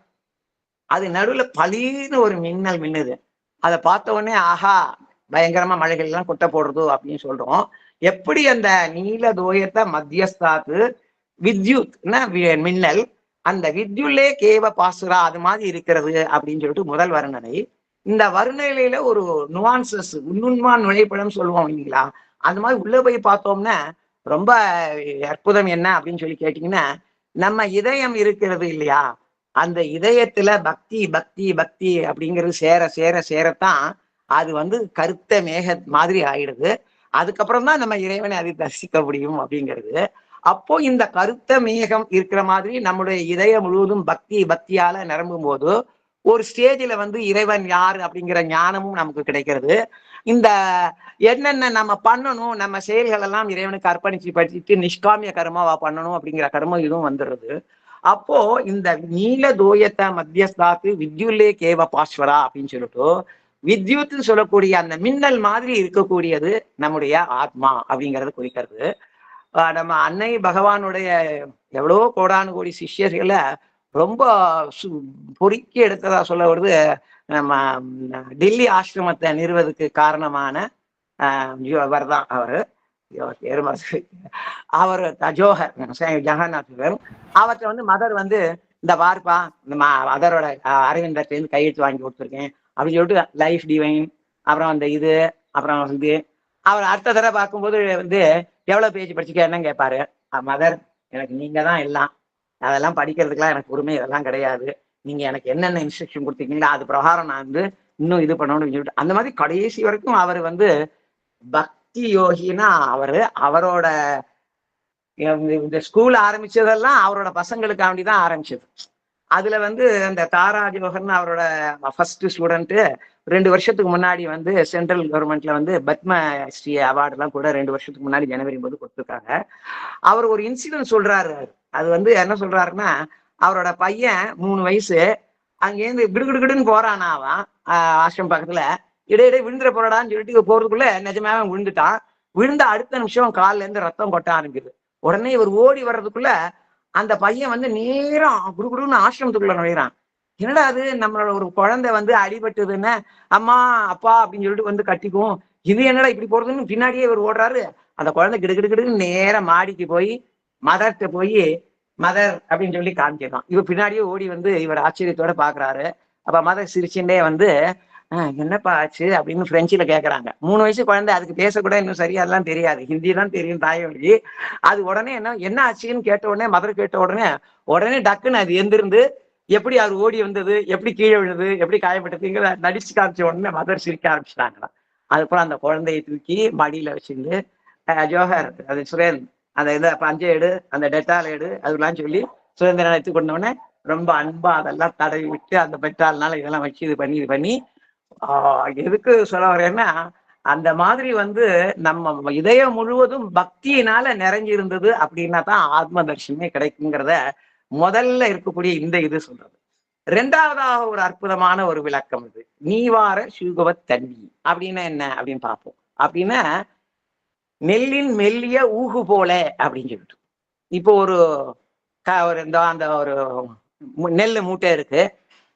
அது நடுவுல பளீர்னு ஒரு மின்னல் மின்னுது. அதை பார்த்த உடனே ஆஹா பயங்கரமா மழைகள் எல்லாம் கொட்ட போடுறதோ அப்படின்னு சொல்றோம். எப்படி அந்த நீல தோயத்தை மத்தியஸ்தாத்து வித்யுத் மின்னல், அந்த வித்யுல்லே கேவ பாசுரா அது மாதிரி இருக்கிறது அப்படின்னு சொல்லிட்டு முதல் வர்ணனை. இந்த வர்ணனையில ஒரு நுவான்சஸ், உன்னுண்மா நுழைப்படம் சொல்லுவோம் இல்லைங்களா, அந்த மாதிரி உள்ள போய் பார்த்தோம்னா ரொம்ப அற்புதம் என்ன அப்படின்னு சொல்லி கேட்டீங்கன்னா, நம்ம இதயம் இருக்கிறது இல்லையா, அந்த இதயத்துல பக்தி பக்தி பக்தி அப்படிங்கிறது சேர சேர சேரத்தான் அது வந்து கருத்த மேக மாதிரி ஆயிடுது. அதுக்கப்புறம் தான் நம்ம இறைவனை அதை தரிசிக்க முடியும் அப்படிங்கிறது. அப்போ இந்த கருத்த மேகம் இருக்கிற மாதிரி நம்முடைய இதயம் முழுவதும் பக்தி பக்தியால நிரம்பும் போது ஒரு ஸ்டேஜில் வந்து இறைவன் யார் அப்படிங்கிற ஞானமும் நமக்கு கிடைக்கிறது. இந்த என்னென்ன நம்ம பண்ணணும், நம்ம செயல்கள் எல்லாம் இறைவனுக்கு அர்ப்பணிச்சு படிச்சுட்டு நிஷ்காமிய கர்மாவா பண்ணணும் அப்படிங்கிற கர்மம் இதுவும் வந்துடுது. அப்போ இந்த நீல தோயத்தை மத்தியஸ்தாத்து வித்யுல்லே கேவ பாஸ்வரா அப்படின்னு சொல்லிட்டு, வித்யுத்னு சொல்லக்கூடிய அந்த மின்னல் மாதிரி இருக்கக்கூடியது நம்முடைய ஆத்மா அப்படிங்கிறது குறிக்கிறது. நம்ம அன்னை பகவானுடைய எவ்வளோ கோடானு கோடி சிஷ்யர்களை ரொம்ப பொறுக்கி எடுத்ததா சொல்ல வருது. நம்ம டெல்லி ஆசிரமத்தை நிறுவதுக்கு காரணமான அவர் தான் அவரு அவர் ஜோஹர் ஜெகநாத். அவற்றை வந்து மதர் வந்து இந்த பார்ப்பா இந்த மதரோட அரவிந்தர்லேருந்து கையெழுத்து வாங்கி கொடுத்துருக்கேன் அப்படின்னு சொல்லிட்டு லைஃப் டிவைன், அப்புறம் அந்த இது, அப்புறம் வந்து அவர் அடுத்த தடவை பார்க்கும்போது வந்து எவ்வளவு பேஜ் படிச்சுக்க என்னன்னு கேட்பாரு. மதர் எனக்கு நீங்க தான் எல்லாம், அதெல்லாம் படிக்கிறதுக்கெல்லாம் எனக்கு உரிமை இதெல்லாம் கிடையாது, நீங்க எனக்கு என்னென்ன இன்ஸ்ட்ரக்ஷன் கொடுத்தீங்களா அது பிரகாரம் நான் வந்து இன்னும் இது பண்ணணும்னு சொல்லிட்டு அந்த மாதிரி கடைசி வரைக்கும் அவர் வந்து பக்தி யோகினா அவரோட இந்த ஸ்கூல் ஆரம்பிச்சதெல்லாம் அவரோட பசங்களுக்காக வேண்டிதான் ஆரம்பிச்சது. அதுல வந்து அந்த தாரா ஜோஹர்னு அவரோட ஃபர்ஸ்ட் ஸ்டூடெண்ட் 2 வருஷத்துக்கு முன்னாடி வந்து சென்ட்ரல் கவர்மெண்ட்ல வந்து பத்மஸ்ரீ அவார்டு எல்லாம் கூட 2 வருஷத்துக்கு முன்னாடி ஜனவரி போது கொடுத்துருக்காங்க. அவர் ஒரு இன்சிடென்ட் சொல்றாரு. அது வந்து என்ன சொல்றாருன்னா, அவரோட பையன் 3 வயசு அங்கேருந்து கிடுகிடுன்னு போறானா அவன் ஆசிரமம் பக்கத்துல. இடையிடையே விழுந்துட போறடான்னு சொல்லிட்டு போறதுக்குள்ள நிஜமாவே விழுந்துட்டான். விழுந்த அடுத்த நிமிஷம் கால்ல இருந்து ரத்தம் கொட்ட ஆரம்பிக்குது. உடனே இவர் ஓடி வர்றதுக்குள்ள அந்த பையன் வந்து நேரம் குடுகுடுன்னு ஆசிரமத்துக்குள்ள நுழையிறான். என்னடா அது, நம்மளோட ஒரு குழந்தை வந்து அடிபட்டுதுன்னு அம்மா அப்பா அப்படின்னு சொல்லிட்டு வந்து கட்டிக்கும், இது என்னடா இப்படி போறதுன்னு பின்னாடியே இவர் ஓடுறாரு. அந்த குழந்தை கிடுகிடுன்னு நேரம் மாடிக்கு போய் மதர்கிட்ட போய் மதர் அப்படின்னு சொல்லி காமிச்சிருக்கான். இவர் பின்னாடியே ஓடி வந்து இவர் ஆச்சரியத்தோட பாக்குறாரு. அப்ப மதர் சிரிச்சுட்டே வந்து என்னப்பா ஆச்சு அப்படின்னு பிரெஞ்சுல கேக்குறாங்க. 3 வயசு குழந்தை, அதுக்கு பேசக்கூட இன்னும் சரியா எல்லாம் தெரியாது, ஹிந்தி தான் தெரியும் தாய்மொழி. அது உடனே என்ன ஆச்சுன்னு கேட்ட உடனே, மதர் கேட்ட உடனே உடனே டக்குன்னு அது எந்திருந்து எப்படி அது ஓடி வந்தது, எப்படி கீழே விழுது, எப்படி காயப்பட்டதுங்கிற நடிச்சு காமிச்ச உடனே மதர் சிரிக்க ஆரம்பிச்சிட்டாங்களாம். அதுக்கப்புறம் அந்த குழந்தையை தூக்கி மடியில வச்சுட்டு ஜோஹர் அது சுரேன் அந்த இதை பஞ்சை எடு, அந்த டெட்டால் எடு அதெல்லாம் சொல்லி சுதந்திரம் எடுத்து கொண்டோடனே ரொம்ப அன்பா அதெல்லாம் தடவி விட்டு அந்த பெட்டால்னால இதெல்லாம் வச்சு இது பண்ணி எதுக்கு சொல்ல வரேன்னா, அந்த மாதிரி வந்து நம்ம இதயம் முழுவதும் பக்தியினால நிறைஞ்சிருந்தது அப்படின்னா தான் ஆத்ம தர்ஷனமே கிடைக்குங்கிறத முதல்ல இருக்கக்கூடிய இந்த இது சொல்றது. ரெண்டாவதாக ஒரு அற்புதமான ஒரு விளக்கம் இது. நீவார சுகவத் தண்ணி அப்படின்னா என்ன அப்படின்னு பார்ப்போம். அப்படின்னா நெல்லின் மெல்லிய ஊகு போல அப்படின்னு சொல்லிட்டு, இப்போ ஒரு அந்த ஒரு நெல் மூட்டை இருக்கு.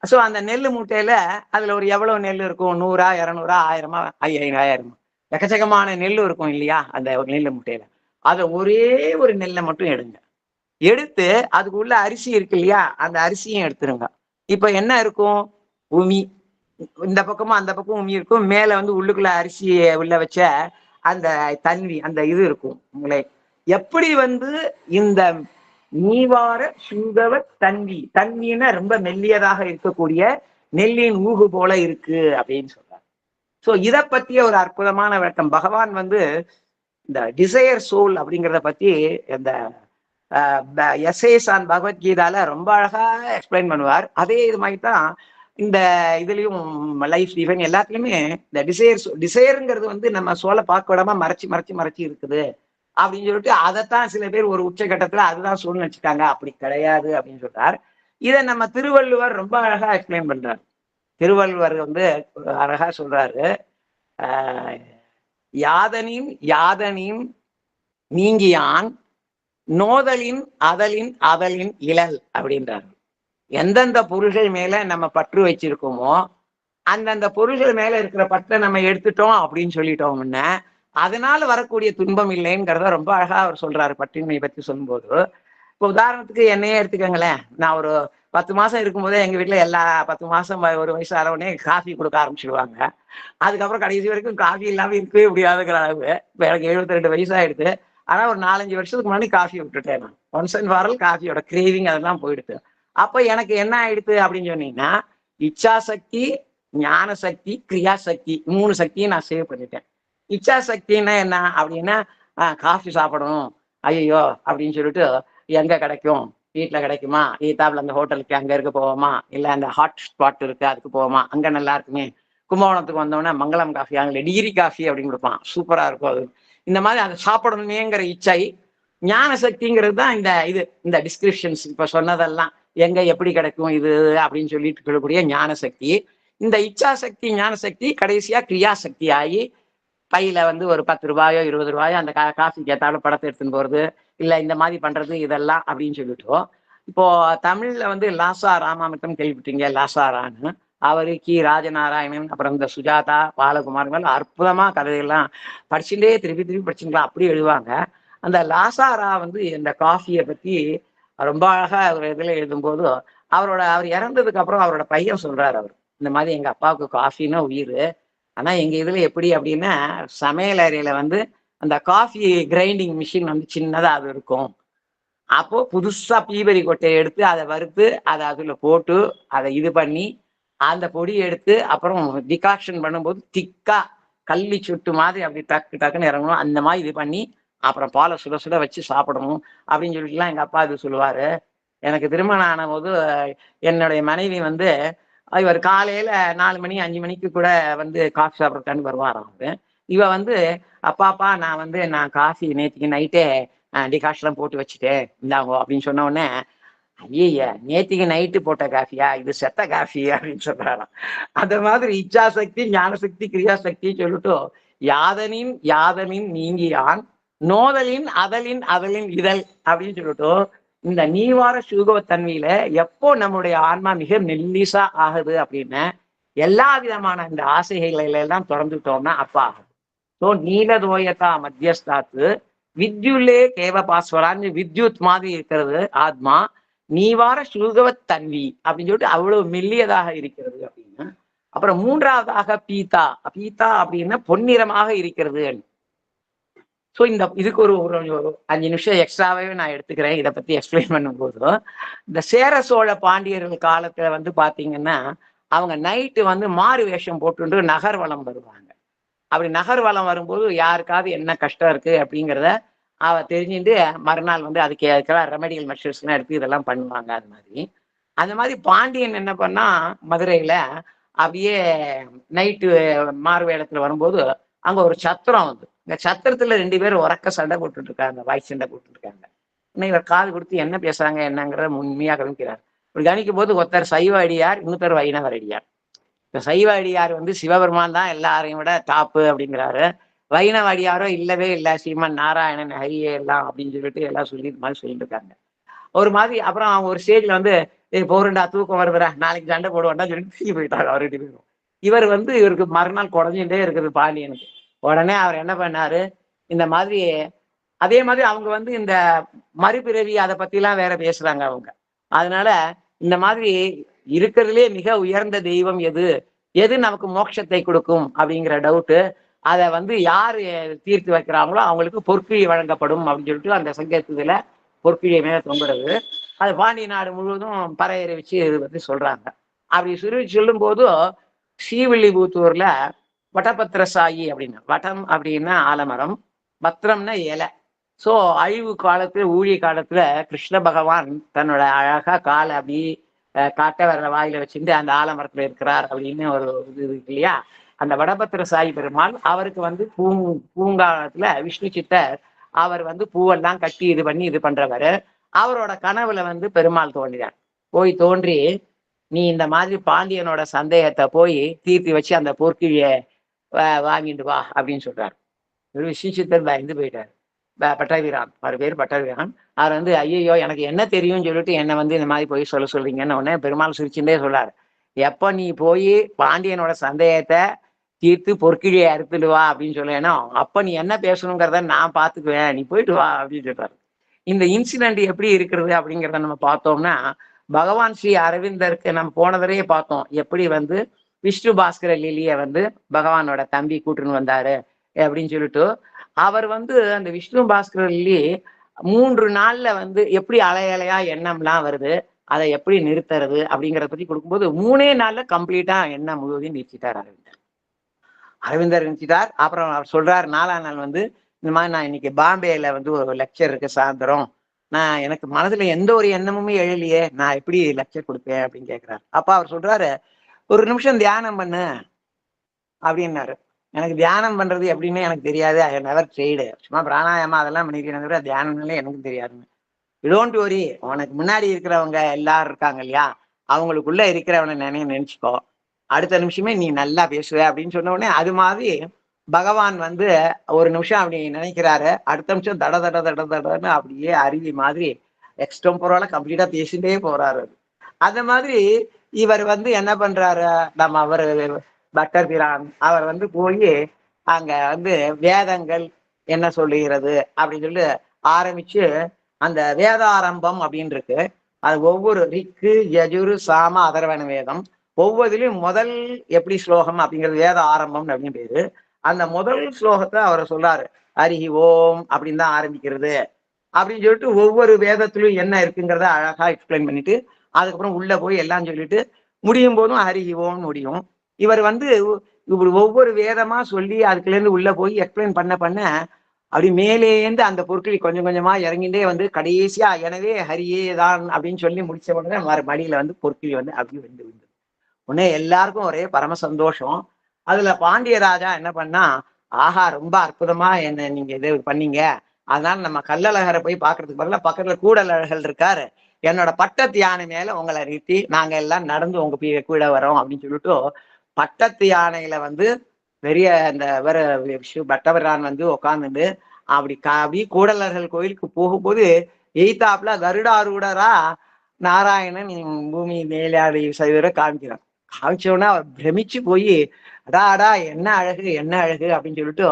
சோ அந்த நெல் மூட்டையில அதுல ஒரு எவ்வளவு நெல் இருக்கும், 100, 200, 1000, 5000, எக்கச்சக்கமான நெல் இருக்கும் இல்லையா அந்த ஒரு நெல் மூட்டையில. அத ஒரே ஒரு நெல்லை மட்டும் எடுங்க. எடுத்து அதுக்குள்ள அரிசி இருக்கு இல்லையா, அந்த அரிசியும் எடுத்துருங்க. இப்ப என்ன இருக்கும், உமி இந்த பக்கமும் அந்த பக்கம் உமி இருக்கும். மேல வந்து உள்ளுக்குள்ள அரிசியை உள்ள வச்ச அந்த தண்ணி அந்த இது இருக்கும் முளை. எப்படி வந்து இந்த நீவார சுங்கவ தண்ணி, தண்ணின்னா ரொம்ப மெல்லியதாக இருக்கக்கூடிய நெல்லின் ஊகு போல இருக்கு அப்படின்னு சொல்றாங்க. சோ இத பத்திய ஒரு அற்புதமான விளக்கம் பகவான் வந்து இந்த டிசையர் சோல் அப்படிங்கிறத பத்தி இந்த எஸ்ஏஸ் ஆன் பகவத்கீதால ரொம்ப அழகா எக்ஸ்பிளைன் பண்ணுவார். அதே இது மாதிரி தான் இந்த இதுலயும் லைஃப் டிஃபைன் எல்லாத்துலயுமே இந்த டிசையருங்கிறது வந்து நம்ம சோலை பார்க்க விடாம மறைச்சு மறைச்சு மறைச்சு இருக்குது அப்படின்னு சொல்லிட்டு அதைத்தான் சில பேர் ஒரு உச்சகட்டத்துல அதுதான் சூழ்நிலை வச்சுட்டாங்க. அப்படி கிடையாது அப்படின்னு சொல்றார். இதை நம்ம திருவள்ளுவர் ரொம்ப அழகா எக்ஸ்பிளைன் பண்றாரு. திருவள்ளுவர் வந்து அழகா சொல்றாரு, யாதனின் யாதனின் நீங்கியான் நோதலின் அதலின் அதலின் இழல் அப்படின்றாரு. எந்தெந்த பொருள்கள் மேல நம்ம பற்று வச்சிருக்கோமோ அந்தந்த பொருள்கள் மேல இருக்கிற பற்றை நம்ம எடுத்துட்டோம் அப்படின்னு சொல்லிட்டோம்னா அதனால வரக்கூடிய துன்பம் இல்லைங்கிறத ரொம்ப அழகா அவர் சொல்றாரு பற்றின்மை பத்தி சொல்லும்போது. இப்போ உதாரணத்துக்கு என்னையே எடுத்துக்கோங்களேன். நான் ஒரு 10 மாசம் இருக்கும்போதே எங்க வீட்டுல எல்லா 10 மாசம் ஒரு வயசு ஆனவுடனே காஃபி கொடுக்க ஆரம்பிச்சிடுவாங்க. அதுக்கப்புறம் கடைசி வரைக்கும் காஃபி இல்லாம இருக்கவே முடியாதுங்கிற அளவு. இப்போ எனக்கு 72 வயசு ஆயிடுது. ஆனா ஒரு 4-5 வருஷத்துக்கு முன்னாடி காஃபி விட்டுட்டேன். நான் ஒன்ஸ் அண்ட் ஃபார் ஆல் காஃபியோட கிரேவிங் அதெல்லாம் போயிடுது. அப்ப எனக்கு என்ன ஆயிடுது அப்படின்னு சொன்னீங்கன்னா, இச்சாசக்தி, ஞான சக்தி, கிரியா சக்தி 3 சக்தியும் நான் சேவ் பண்ணிட்டேன். இச்சா சக்தின்னா என்ன அப்படின்னா, காஃபி சாப்பிடணும் ஐயோ அப்படின்னு சொல்லிட்டு எங்க கிடைக்கும், வீட்டுல கிடைக்குமா, ஈத்தாப்புல அந்த ஹோட்டலுக்கு அங்க இருக்க போவோமா, இல்ல அந்த ஹாட் ஸ்பாட் இருக்கு அதுக்கு போவோமா, அங்க நல்லா இருக்குமே. கும்பகோணத்துக்கு வந்தோடனே மங்களம் காஃபி அங்கே டிகிரி காஃபி அப்படின்னு கொடுப்பான், சூப்பரா இருக்கும் அது. இந்த மாதிரி அதை சாப்பிடணுமேங்கிற இச்சை. ஞான சக்திங்கிறது தான் இந்த டிஸ்கிரிப்ஷன்ஸ் இப்ப சொன்னதெல்லாம் எங்க எப்படி கிடைக்கும் இது அப்படின்னு சொல்லிட்டு சொல்லக்கூடிய ஞான சக்தி. இந்த இச்சா சக்தி ஞான சக்தி கடைசியா கிரியா சக்தி ஆகி பையில வந்து ஒரு 10 ரூபாயோ 20 ரூபாயோ அந்த காஃபிக்கு ஏத்தாலும் படத்தை எடுத்துன்னு போறது, இல்ல இந்த மாதிரி பண்றது இதெல்லாம் அப்படின்னு சொல்லிட்டோம். இப்போ தமிழ்ல வந்து லாசா ராமாமிர்தம் கேள்விப்பட்டீங்க, லாசாரான்னு. அவரு கி ராஜநாராயணன், அப்புறம் இந்த சுஜாதா பாலகுமார் மேல அற்புதமா கதையெல்லாம் படிச்சுட்டே திருப்பி திருப்பி படிச்சுங்களா அப்படி எழுதுவாங்க. அந்த லாசாரா வந்து இந்த காஃபியை பத்தி ரொம்ப அழகா ஒரு இதுல எழுதும்போது அவர் இறந்ததுக்கு அப்புறம் அவரோட பையன் சொல்றாரு, அவர் இந்த மாதிரி எங்க அப்பாவுக்கு காஃபின்னா உயிர். ஆனா எங்க இதுல எப்படி அப்படின்னா சமையல் அறையில வந்து அந்த காஃபி கிரைண்டிங் மிஷின் வந்து சின்னதா அது இருக்கும். அப்போ புதுசா பீபரி கொட்டையை எடுத்து அதை வறுத்து அதை அதுல போட்டு அதை இது பண்ணி அந்த பொடி எடுத்து அப்புறம் டிகாக்ஷன் பண்ணும்போது திக்கா கள்ளி சுட்டு மாதிரி அப்படி டக்கு டக்குன்னு இறங்கணும். அந்த மாதிரி இது பண்ணி அப்புறம் பாலை சுட சுட வச்சு சாப்பிடணும் அப்படின்னு சொல்லிட்டுலாம் எங்க அப்பா இது சொல்லுவாரு. எனக்கு திருமணம் ஆன போது என்னுடைய மனைவி வந்து இவர் காலையில 4 மணி 5 மணிக்கு கூட வந்து காஃபி சாப்பிட்றதுக்காண்டி வருவாராம். இவ வந்து அப்பாப்பா நான் காஃபி நேற்றுக்கு நைட்டே டிகாஷன்லாம் போட்டு வச்சுட்டேன் இந்தாங்கோ அப்படின்னு சொன்ன உடனே ஐய நேத்திக்கு நைட்டு போட்ட காஃபியா, இது செத்த காஃபி அப்படின்னு சொல்றாராம். அந்த மாதிரி இச்சாசக்தி, ஞானசக்தி, கிரியாசக்தி சொல்லிட்டு யாதனின் யாதனின் நீங்கியான் நோதலின் அதலின் அதலின் இதழ் அப்படின்னு சொல்லிட்டு இந்த நீவார சுகவத்தன்மையில எப்போ நம்முடைய ஆன்மா மிக மெல்லிசா ஆகுது அப்படின்னு எல்லா விதமான இந்த ஆசைகளை எல்லாம் தொடர்ந்துட்டோம்னா அப்ப ஆகுது. ஸோ நீலதோயதா மத்தியஸ்தாத்து வித்யுல்லே கேவ பாஸ்வரான்னு வித்யுத் மாதிரி இருக்கிறது ஆத்மா, நீவார சுகவத் தன்வி அப்படின்னு சொல்லிட்டு அவ்வளவு மெல்லியதாக இருக்கிறது அப்படின்னு. அப்புறம் மூன்றாவதாக பீதா, பீதா அப்படின்னா பொன்னிறமாக இருக்கிறது. ஸோ இந்த இதுக்கு ஒரு 5 நிமிஷம் எக்ஸ்ட்ராவே நான் எடுத்துக்கிறேன் இதை பத்தி எக்ஸ்பிளைன் பண்ணும்போது. இந்த சேர சோழ பாண்டியர்கள் காலத்துல வந்து பாத்தீங்கன்னா அவங்க நைட்டு வந்து மாறு வேஷம் போட்டு நகர்வலம் வருவாங்க. அப்படி நகர்வலம் வரும்போது யாருக்காவது என்ன கஷ்டம் இருக்கு அப்படிங்கிறத அவ தெரிஞ்சுட்டு மறுநாள் வந்து அதுக்கெல்லாம் ரெமெடியல் மெஷர்ஸ் எல்லாம் எடுத்து இதெல்லாம் பண்ணுவாங்க. அந்த மாதிரி பாண்டியன் என்ன பண்ணா மதுரையில அப்படியே நைட்டு மாறு வேடத்துல வரும்போது அங்க ஒரு சத்திரம் வந்து இந்த சத்திரத்துல 2 பேரும் உறக்க சண்டை போட்டுட்டு இருக்காங்க, வாய் சண்டை போட்டுட்டு இருக்காங்க. இவர் காது கொடுத்து என்ன பேசுறாங்க என்னங்கிறத உண்மையா கவனிக்கிறார். இப்படி கவனிக்கும் போது ஒருத்தர் சைவ அடியார், இன்னொருத்தர் வைணவர் அடியார். இப்ப சைவ அடியார் வந்து சிவபெருமான் தான் எல்லாரையும் விட டாப்பு அப்படிங்கிறாரு. வைணவ அடியாரோ இல்லவே இல்லை, ஸ்ரீமன் நாராயணன் ஹரியே எல்லாம் அப்படின்னு சொல்லிட்டு எல்லாம் சொல்லி இது மாதிரி சொல்லிட்டு இருக்காங்க. ஒரு மாதிரி அப்புறம் அவங்க ஒரு ஸ்டேஜ்ல வந்து போருண்டா தூக்கம் வருதுடா நாளைக்கு சண்டை போடுவாண்டா சொல்லிட்டு தூக்கி போயிட்டாங்க அவர் 2 பேரும். இவர் வந்து இவருக்கு மறுநாள் குறைஞ்சுட்டே இருக்குது பாண்டியனுக்கு. உடனே அவர் என்ன பண்ணாரு, இந்த மாதிரி அதே மாதிரி அவங்க வந்து இந்த மறுபிறவி அதை பத்தி எல்லாம் வேற பேசுறாங்க அவங்க. அதனால இந்த மாதிரி இருக்கிறதுலே மிக உயர்ந்த தெய்வம் எது, எது நமக்கு மோட்சத்தை கொடுக்கும் அப்படிங்கிற டவுட்டு அதை வந்து யாரு தீர்த்து வைக்கிறாங்களோ அவங்களுக்கு பொற்கிழி வழங்கப்படும் அப்படின்னு சொல்லிட்டு அந்த சங்கத்துல பொற்கிழியை மேல தொங்குறது. அது பாண்டிய நாடு முழுவதும் பறையறை வச்சு இது பத்தி சொல்றாங்க. அப்படி சொல்லும் போது ஸ்ரீவில்லிபுத்தூர்ல வட்டபத்திர சாயி அப்படின்னா, வட்டம் அப்படின்னா ஆலமரம், பத்திரம்னா இலை. ஸோ அழிவு காலத்துல ஊழிய காலத்துல கிருஷ்ண பகவான் தன்னோட அழகா காலை அப்படி காட்ட வர்ற வாயில வச்சுட்டு அந்த ஆலமரத்துல இருக்கிறார் அப்படின்னு ஒரு இது இருக்கு இல்லையா. அந்த வடபத்திர சாயி பெருமாள் அவருக்கு வந்து பூங்காலத்துல விஷ்ணு சித்தர் அவர் வந்து பூவெல்லாம் கட்டி இது பண்ணி இது பண்றவரு. அவரோட கனவுல வந்து பெருமாள் தோன்றினார். போய் தோன்றி நீ இந்த மாதிரி பாண்டியனோட சந்தேகத்தை போய் தீர்த்தி வச்சு அந்த போர்க்கிழிய வாங்கிட்டு வா அப்படின்னு சொல்றாரு. விஷ்ணு சித்தர் பயந்து போயிட்டார். பட்டாபிரான் அவர் பேர் பட்டாபிரான். அவர் வந்து ஐயோ எனக்கு என்ன தெரியும்னு சொல்லிட்டு என்னை வந்து இந்த மாதிரி போய் சொல்றீங்கன்னு உடனே பெருமாள் சிரிச்சுட்டே சொல்றாரு, எப்ப நீ போய் பாண்டியனோட சந்தேகத்தை தீர்த்து பொற்கிழியை அறுத்துட்டு வா அப்படின்னு சொல்லேனோ அப்ப நீ என்ன பேசணுங்கிறத நான் பாத்துக்குவேன், நீ போயிட்டு வா அப்படின்னு சொல்றாரு. இந்த இன்சிடென்ட் எப்படி இருக்கிறது அப்படிங்கிறத நம்ம பார்த்தோம்னா பகவான் ஸ்ரீ அரவிந்தருக்கு நம்ம போனதரையே பார்த்தோம். எப்படி வந்து விஷ்ணு பாஸ்கர லிலிய வந்து பகவானோட தம்பி கூட்டுன்னு வந்தாரு அப்படின்னு சொல்லிட்டு அவர் வந்து அந்த விஷ்ணு பாஸ்கர லிலி 3 நாள்ல வந்து எப்படி அலையலையா எண்ணம்லாம் வருது, அதை எப்படி நிறுத்துறது அப்படிங்கிறத பத்தி கொடுக்கும்போது 3 நாள்ல கம்ப்ளீட்டா எண்ணம் முழுவதையும் நிறுத்திட்டார் அரவிந்தர் நிறுத்திட்டார். அப்புறம் அவர் சொல்றாரு 4ஆம் நாள் வந்து இந்த மாதிரி நான் இன்னைக்கு பாம்பேல வந்து ஒரு லெக்சர் இருக்கு சாயந்தரம், நான் எனக்கு மனதுல எந்த ஒரு எண்ணமுமே எழலையே, நான் எப்படி லெக்சர் கொடுப்பேன் அப்படின்னு கேட்கிறாரு. அப்ப அவர் சொல்றாரு, ஒரு நிமிஷம் தியானம் பண்ணு அப்படின்னாரு. எனக்கு தியானம் பண்றது எப்படின்னு எனக்கு தெரியாது, ஐ நெவர் ட்ரைடு. சும்மா பிராணாயாமா அதெல்லாம் பண்ணிக்கிறேன், தியானம்னாலே எனக்கு தெரியாதுன்னு. டோன்ட் வரி, உனக்கு முன்னாடி இருக்கிறவங்க எல்லாரும் இருக்காங்க இல்லையா, அவங்களுக்குள்ள இருக்கிறவனை நினைச்சுக்கோ, அடுத்த நிமிஷமே நீ நல்லா பேசுவ அப்படின்னு சொன்ன உடனே அது மாதிரி பகவான் வந்து ஒரு நிமிஷம் அப்படி நினைக்கிறாரு, அடுத்த நிமிஷம் தட தட தட தடன்னு அப்படியே அருவி மாதிரி எக்ஸ்டெம்போரலா கம்ப்ளீட்டா பேசிட்டே போறாரு. அந்த மாதிரி இவர் வந்து என்ன பண்றாரு, நம்ம அவர் பட்டர் பிரான் அவர் வந்து போய் அங்க வந்து வேதங்கள் என்ன சொல்லுகிறது அப்படின்னு சொல்லி ஆரம்பிச்சு அந்த வேதாரம்பம் அப்படின்னு இருக்கு. அது ஒவ்வொரு ரிக்கு யஜுரு சாம அதர்வன வேதம் ஒவ்வொருலையும் முதல் எப்படி ஸ்லோகம் அப்படிங்கிறது வேத ஆரம்பம் அப்படின்னு பேரு. அந்த முதல் ஸ்லோகத்தை அவர் சொல்றாரு, ஹரிஹி ஓம் அப்படின்னு தான் ஆரம்பிக்கிறது அப்படின்னு சொல்லிட்டு ஒவ்வொரு வேதத்திலும் என்ன இருக்குங்கிறத அழகா எக்ஸ்பிளைன் பண்ணிட்டு அதுக்கப்புறம் உள்ள போய் எல்லாம் சொல்லிட்டு முடியும் போதும் ஹரிஹி ஓம்னு முடியும். இவர் வந்து இப்படி ஒவ்வொரு வேதமா சொல்லி அதுக்குள்ள இருந்து உள்ள போய் எக்ஸ்பிளைன் பண்ண அப்படி மேலேந்து அந்த பொருட்கள் கொஞ்சம் கொஞ்சமா இறங்கிட்டே வந்து கடைசியா எனவே ஹரியே தான் அப்படின்னு சொல்லி முடிச்ச உடனே மடியில வந்து பொற்கிழி வந்து அப்படி வந்து விழுந்தது. உடனே எல்லாருக்கும் ஒரே பரம சந்தோஷம். அதுல பாண்டிய ராஜா என்ன பண்ணா, ஆஹா ரொம்ப அற்புதமா என்ன நீங்க இது பண்ணீங்க, அதனால நம்ம கள்ளழகரை போய் பாக்குறதுக்கு பதிலா பக்கத்துல கூடலழகர் இருக்காரு, என்னோட பட்டத்து யானை மேல உங்களை நிறுத்தி நாங்க எல்லாம் நடந்து உங்க கூட வரோம் அப்படின்னு சொல்லிட்டு பட்டத்து யானையில வந்து பெரிய இந்த பட்டவரான் வந்து உட்காந்துட்டு அப்படி கூடலர்கள் கோயிலுக்கு போகும்போது எய்தாப்புல கருடாரூடரா நாராயணன் பூமி மேலாடி சைவரை காமிக்கிறான். காமிச்சோன்னா அவர் பிரமிச்சு போய் அடா என்ன அழகு என்ன அழகு அப்படின்னு சொல்லிட்டு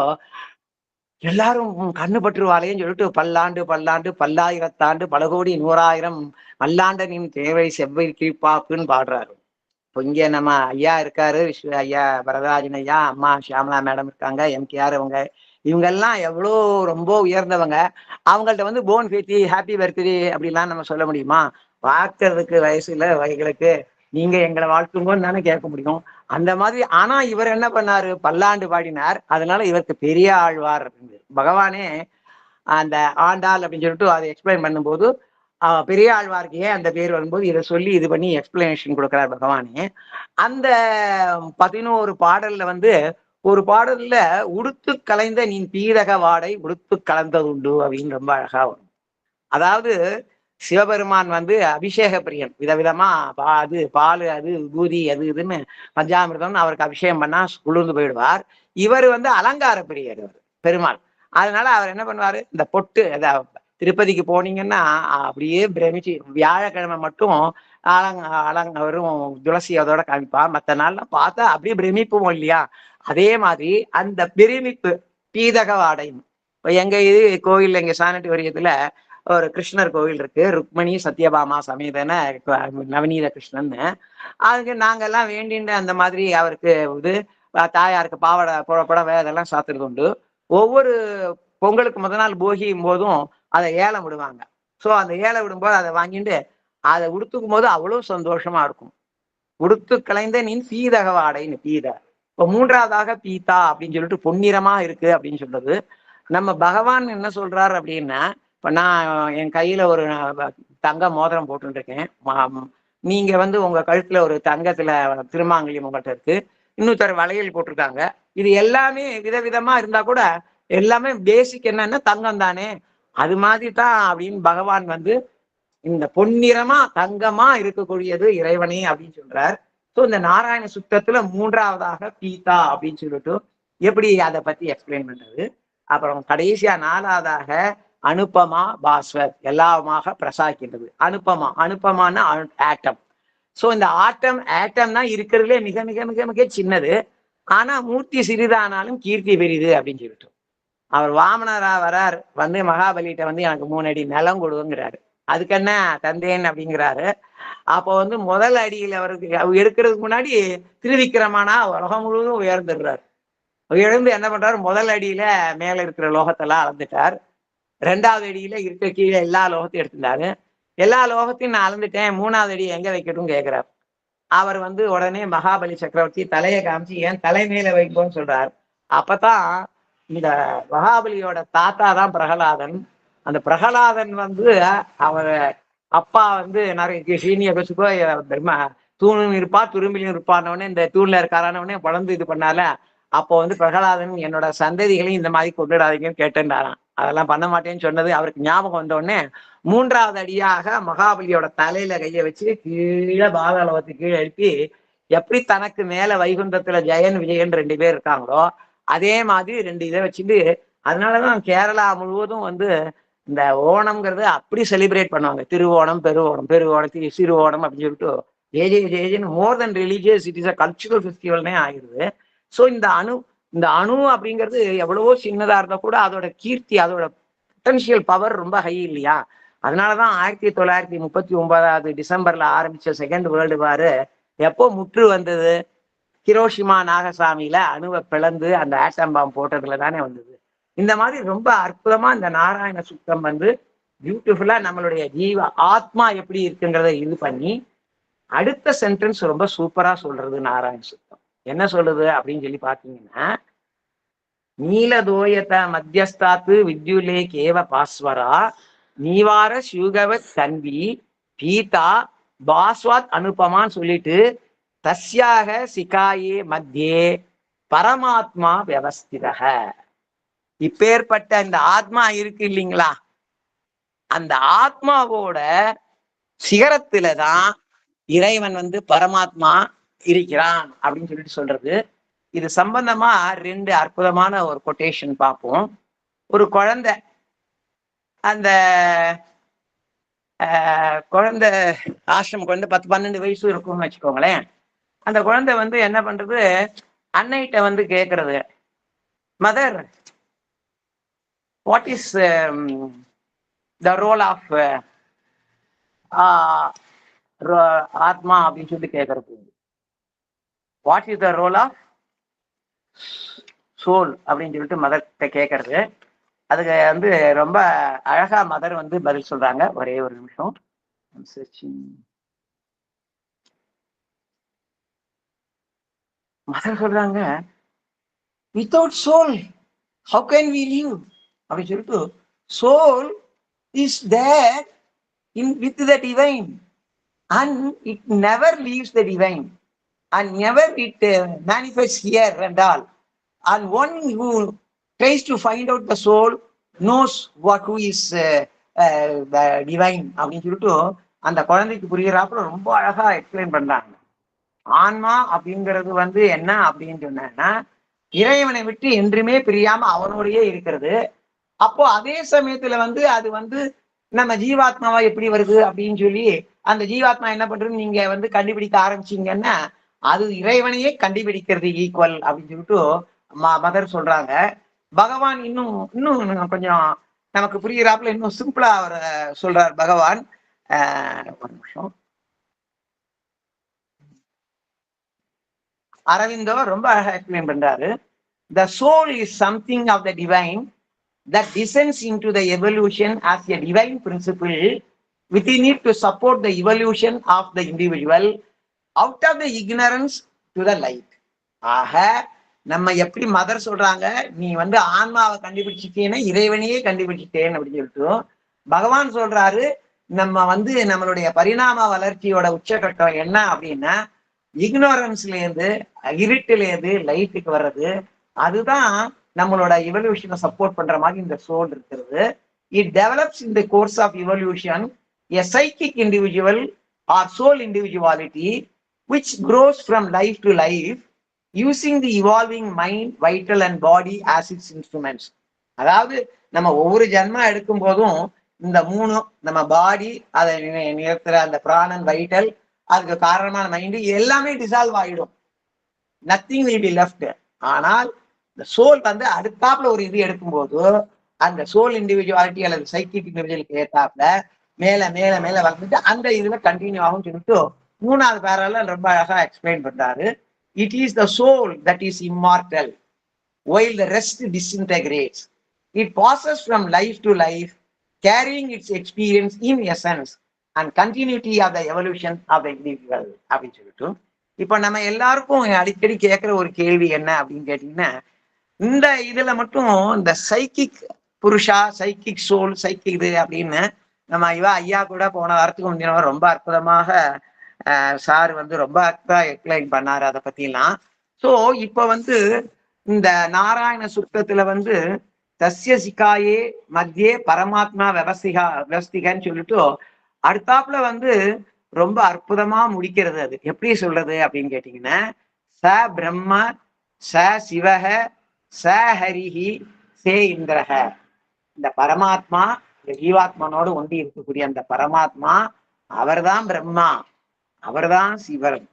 எல்லாரும் கண்ணு பற்றுவாளேன்னு சொல்லிட்டு பல்லாண்டு பல்லாண்டு பல்லாயிரத்தாண்டு பல கோடி 100,000 பல்லாண்ட நின் தேவை செவ்வை கீழ்ப்பாப்புன்னு பாடுறாரு. இப்போ இங்க நம்ம ஐயா இருக்காரு, விஸ்வ ஐயா வரதராஜன் ஐயா, அம்மா ஷியாமலா மேடம் இருக்காங்க, எம்கேஆர் இவங்க எல்லாம் எவ்வளோ ரொம்ப உயர்ந்தவங்க. அவங்கள்ட்ட வந்து போன் பேத்தி ஹாப்பி பர்த்டே அப்படிலாம் நம்ம சொல்ல முடியுமா? பார்க்கறதுக்கு வயசுல வகைகளுக்கு நீங்க எங்களை வாழ்த்துங்கன்னு தானே கேட்க முடியும். அந்த மாதிரி. ஆனா இவர் என்ன பண்ணாரு? பல்லாண்டு பாடினார். அதனால இவருக்கு பெரிய ஆழ்வார் பகவானே அந்த ஆண்டாள் அப்படின்னு சொல்லிட்டு அதை எக்ஸ்பிளைன் பண்ணும்போது பெரிய ஆழ்வாருக்கு ஏன் அந்த பேர் வரும்போது இதை சொல்லி இது பண்ணி எக்ஸ்பிளனேஷன் கொடுக்குறார் பகவானே. அந்த 11 பாடல்ல வந்து ஒரு பாடல்ல உடுத்து கலைந்த நீ பீரக வாடை உடுத்து கலந்தது உண்டு அப்படின்னு ரொம்ப அழகா வரும். அதாவது சிவபெருமான் வந்து அபிஷேக பிரியன். விதவிதமா அது பால் அது பூதி அது இதுன்னு பஞ்சாமிர்தம்னு அவருக்கு அபிஷேகம் பண்ணா குளிர்ந்து போயிடுவார். இவர் வந்து அலங்கார பிரியர் பெருமாள். அதனால அவர் என்ன பண்ணுவாரு? இந்த பொட்டு திருப்பதிக்கு போனீங்கன்னா அப்படியே பிரமிச்சு வியாழக்கிழமை மட்டும் வரும் துளசி அதோட காமிப்பா. மற்ற நாள்லாம் பார்த்தா அப்படியே பிரமிப்பும் இல்லையா? அதே மாதிரி அந்த பிரமிப்பு பீதக வாடையும். எங்க இது கோயில் எங்க சானட்டி வரியத்துல ஒரு கிருஷ்ணர் கோவில் இருக்கு, ருக்மணி சத்யபாமா சமேதன நவநீத கிருஷ்ணன்னு. அதுக்கு நாங்கெல்லாம் வேண்டின்ற அந்த மாதிரி அவருக்கு இது தாயாருக்கு பாவடை புடவை அதெல்லாம் சாத்துறது உண்டு. ஒவ்வொரு பொங்கலுக்கு முதல் நாள் போகியும் போதும் அதை ஏலம் விடுவாங்க. ஸோ அந்த ஏலம் விடும்போது அதை வாங்கிட்டு அதை உடுத்துக்கும் போது அவ்வளவு சந்தோஷமா இருக்கும். உடுத்து கலைந்த நின் பீதக வாடைன்னு பீத. இப்போ 3வதாக பீதா அப்படின்னு சொல்லிட்டு பொன்னிறமா இருக்கு அப்படின்னு சொல்றது. நம்ம பகவான் என்ன சொல்றாரு அப்படின்னா, இப்ப நான் என் கையில ஒரு தங்க மோதிரம் போட்டு இருக்கேன். நீங்க வந்து உங்க கழுத்துல ஒரு தங்கத்துல திருமாங்கல்யம் உங்கள்கிட்ட இருக்கு, இன்னொருத்தர் வளையல் போட்டிருக்காங்க. இது எல்லாமே விதவிதமா இருந்தா கூட எல்லாமே பேசிக் என்னன்னா தங்கம் தானே. அது மாதிரி தான் அப்படின்னு பகவான் வந்து இந்த பொன்னிறமா தங்கமா இருக்கக்கூடியது இறைவனே அப்படின்னு சொல்றார். ஸோ இந்த நாராயண சுத்தத்துல 3வதாக பீதா அப்படின்னு சொல்லிட்டு எப்படி அதை பத்தி எக்ஸ்பிளைன் பண்றது. அப்புறம் கடைசியா 4வதாக அனுப்பமா பாஸ்வர் எல்லாமாக பிரசாக்கின்றது. அனுப்பமான ஆட்டம். ஸோ இந்த ஆட்டம் தான் இருக்கிறதுலே மிக மிக மிக மிக சின்னது. ஆனா மூர்த்தி சிறிதானாலும் கீர்த்தி பெரிது அப்படின்னு சொல்லிட்டு அவர் வாமனரா வரார். வந்து மகாபலிகிட்ட வந்து எனக்கு 3 அடி நிலம் கொடுங்கிறாரு. அதுக்கு என்ன தந்தேன் அப்படிங்கிறாரு. அப்போ வந்து முதல் அடியில் அவருக்கு எடுக்கிறதுக்கு முன்னாடி திருவிக்கிரமானா உலகம் முழுவதும் உயர்ந்துடுறாரு. உயர்ந்து என்ன பண்றாரு? முதல் அடியில மேல இருக்கிற லோகத்தெல்லாம் அளந்துட்டார். 2வது அடியில இருக்க கீழே எல்லா லோகத்தையும் எடுத்துட்டாரு. எல்லா லோகத்தையும் நான் அளந்துட்டேன், 3வது அடி எங்க வைக்கட்டும் கேட்கிறார். அவர் வந்து உடனே மகாபலி சக்கரவர்த்தி தலையை காமிச்சு ஏன் தலை மேல வைப்போம்னு சொல்றார். அப்பதான் இந்த மகாபலியோட தாத்தா தான் பிரகலாதன். அந்த பிரகலாதன் வந்து அவர் அப்பா வந்து நிறைய சீனிய பசுக்கோ பிரம்மா தூணும் இருப்பா துரும்பிலும் இருப்பானவனே இந்த தூண்ல இருக்காரானவனே வளர்ந்து இது பண்ணால அப்போ வந்து பிரகலாதன் என்னோட சந்ததிகளையும் இந்த மாதிரி கொண்டுடாதீங்கன்னு கேட்டுட்டாராம். அதெல்லாம் பண்ண மாட்டேன்னு சொன்னது அவருக்கு ஞாபகம் வந்த உடனே 3வது அடியாக மகாபலியோட தலையில கைய வச்சு கீழே பாதாளவத்துக்கு கீழே எழுப்பி எப்படி தனக்கு மேல வைகுண்டத்துல ஜெயன் விஜயன் 2 பேர் இருக்காங்களோ அதே மாதிரி 2 இதை வச்சுட்டு அதனாலதான் கேரளா முழுவதும் வந்து இந்த ஓணம்ங்கிறது அப்படி செலிப்ரேட் பண்ணுவாங்க. திருவோணம் பெருவோணம் சிறு ஓணம் அப்படின்னு சொல்லிட்டு ஏஜேஜேஜன் more than religious it is a cultural ஃபெஸ்டிவல்னே ஆயிடுது. ஸோ இந்த அணு அப்படிங்கிறது எவ்வளவோ சின்னதா இருந்தா கூட அதோட கீர்த்தி அதோட பொட்டன்ஷியல் பவர் ரொம்ப ஹை இல்லையா? அதனாலதான் 1939 டிசம்பர்ல ஆரம்பிச்ச செகண்ட் வேர்ல்டு வார் எப்போ முற்று வந்தது? ஹிரோஷிமா நாகசாமியில அணுவை பிளந்து அந்த ஆட்டம் பாம் போட்டதுல தானே வந்தது. இந்த மாதிரி ரொம்ப அற்புதமா இந்த நாராயண சுத்தம் வந்து பியூட்டிஃபுல்லா நம்மளுடைய ஆத்மா எப்படி இருக்குங்கிறத இது பண்ணி அடுத்த சென்டென்ஸ் ரொம்ப சூப்பரா சொல்றது நாராயண சுத்தம். என்ன சொல்லுது அப்படின்னு சொல்லி பாத்தீங்கன்னா, நீலதோயத மத்தியஸ்தாத்து வித்யுலே கேவ பாஸ்வரா நீவார சுகவத் தன்வி பீதா பாஸ்வாத் அனுப்பமான்னு சொல்லிட்டு தஸ்யாக சிகாயே மத்தியே பரமாத்மா வியவஸ்திதக. இப்பேற்பட்ட இந்த ஆத்மா இருக்கு இல்லைங்களா? அந்த ஆத்மாவோட சிகரத்துலதான் இறைவன் வந்து பரமாத்மா இருக்கிறான் அப்படின்னு சொல்லிட்டு சொல்றது. இது சம்பந்தமா 2 அற்புதமான ஒரு கொட்டேஷன் பார்ப்போம். ஒரு குழந்தை, அந்த குழந்தை ஆசிரம குழந்தை 10-12 வயசு இருக்கும்னு வச்சுக்கோங்களேன். அந்த குழந்தை வந்து என்ன பண்றது, அன்னைகிட்ட வந்து கேட்கறது, mother what is the role of ஆத்மா அப்படின்னு சொல்லி கேட்கறது. What is the role of soul அப்படின்னு சொல்லிட்டு மதர்கிட்ட கேட்கறது. அதுக்கு வந்து ரொம்ப அழகா மதர் வந்து பதில் சொல்றாங்க. ஒரே ஒரு நிமிஷம். மதர் சொல்றாங்க, without soul how can we live அப்படின்னு சொல்லிட்டு, soul is there in with the divine and it never leaves the divine and never it manifests here and all, and one who tries to find out the soul knows who is the divine அப்படின்னு சொல்லிட்டு அந்த குழந்தைக்கு புரியுறாப்புல ரொம்ப அழகா explain பண்றாங்க. ஆன்மா அப்படிங்கிறது வந்து என்ன அப்படின்னு சொன்னா, இறைவனை விட்டு என்றுமே பிரியாம அவனோடையே இருக்கிறது. அப்போ அதே சமயத்துல வந்து அது வந்து நம்ம ஜீவாத்மாவா எப்படி வருது அப்படின்னு சொல்லி அந்த ஜீவாத்மா என்ன பண்றது நீங்க வந்து கண்டுபிடிக்க ஆரம்பிச்சீங்கன்னா அது இறைவனையே கண்டுபிடிக்கிறது ஈக்குவல் அப்படின்னு சொல்லிட்டு மதர் சொல்றாங்க. பகவான் இன்னும் இன்னும் கொஞ்சம் நமக்கு புரியுறாப்புல இன்னும் சிம்பிளா அவர் சொல்றார் பகவான். ஒரு நிமிஷம். அரவிந்தோ ரொம்ப அழகா எக்ஸ்பிளைன் பண்றாரு. The soul is something of the divine that descends into the evolution as a divine principle within it to support the evolution of the individual out of the ignorance to the light. ஆக நம்ம எப்படி mother சொல்றாங்க, நீ வந்து ஆன்மாவை கண்டுபிடிச்சிட்டேன்னா இறைவனையே கண்டுபிடிச்சிட்டேன்னு அப்படின்னு சொல்லிட்டு, பகவான் சொல்றாரு நம்ம வந்து நம்மளுடைய பரிணாம வளர்ச்சியோட உச்சகட்டம் என்ன அப்படின்னா இக்னோரன்ஸ்ல இருந்து இருட்டுல இருந்து லைட்டுக்கு வர்றது. அதுதான் நம்மளோட இவல்யூஷனை சப்போர்ட் பண்ற மாதிரி இந்த சோல் இருக்கிறது. It develops in the course of evolution a psychic individual or soul individuality which grows from life to life using the evolving mind, vital and body as its instruments. அதாவது நம்ம ஒவ்வொரு ஜன்மா எடுக்கும் போதும் இந்த 3 நம்ம பாடி, அதை நிறுத்துற அந்த பிராணன், வைட்டல், அதுக்கு காரணமான மைண்டு எல்லாமே டிசால்வ் ஆயிடும். Nothing will be left. ஆனால் இந்த சோல் வந்து அடுத்தாப்புல ஒரு இது எடுக்கும்போது அந்த சோல் இண்டிவிஜுவாலிட்டி அல்லது சைக்கிக் இண்டிவிஜுவலுக்கு ஏத்தாப்புல மேல மேல மேல வந்துட்டு அந்த இதுல கண்டினியூ ஆகும் சொல்லிட்டு 3வது பேரால ரொம்ப அழகா எக்ஸ்பிளைன் பண்றாரு. It is the soul that is immortal while the rest disintegrates. It passes from life to life, carrying its experience in essence and continuity of the evolution of the individual அப்படின்னு சொல்லிட்டு, இப்ப நம்ம எல்லாருக்கும் அடிக்கடி கேட்கிற ஒரு கேள்வி என்ன அப்படின்னு கேட்டீங்கன்னா, இந்த இதுல மட்டும் இந்த சைக்கிக் புருஷா, சைக்கிக் சோல், சைக்கிக் இது அப்படின்னு நம்ம ஐயா கூட போன வாரத்துக்கு முந்தினவர் ரொம்ப அற்புதமாக சார் வந்து ரொம்ப எக்ஸ்பிளைன் பண்ணாரு அதை பத்திலாம். ஸோ இப்ப வந்து இந்த நாராயண சுத்தத்துல வந்து தஸ்ய சிகாயே மத்தியே பரமாத்மா விவஸ்திகன்னு சொல்லிட்டு அடுத்தாப்புல வந்து ரொம்ப அற்புதமா முடிக்கிறது. அது எப்படி சொல்றது அப்படின்னு கேட்டீங்கன்னா, ச பிரம்ம ச சிவக ச ஹரிஹி சே இந்திரக. இந்த பரமாத்மா, இந்த ஜீவாத்மனோடு ஒண்டி இருக்கக்கூடிய அந்த பரமாத்மா அவர்தான் பிரம்மா, அவர்தான் சிவன்,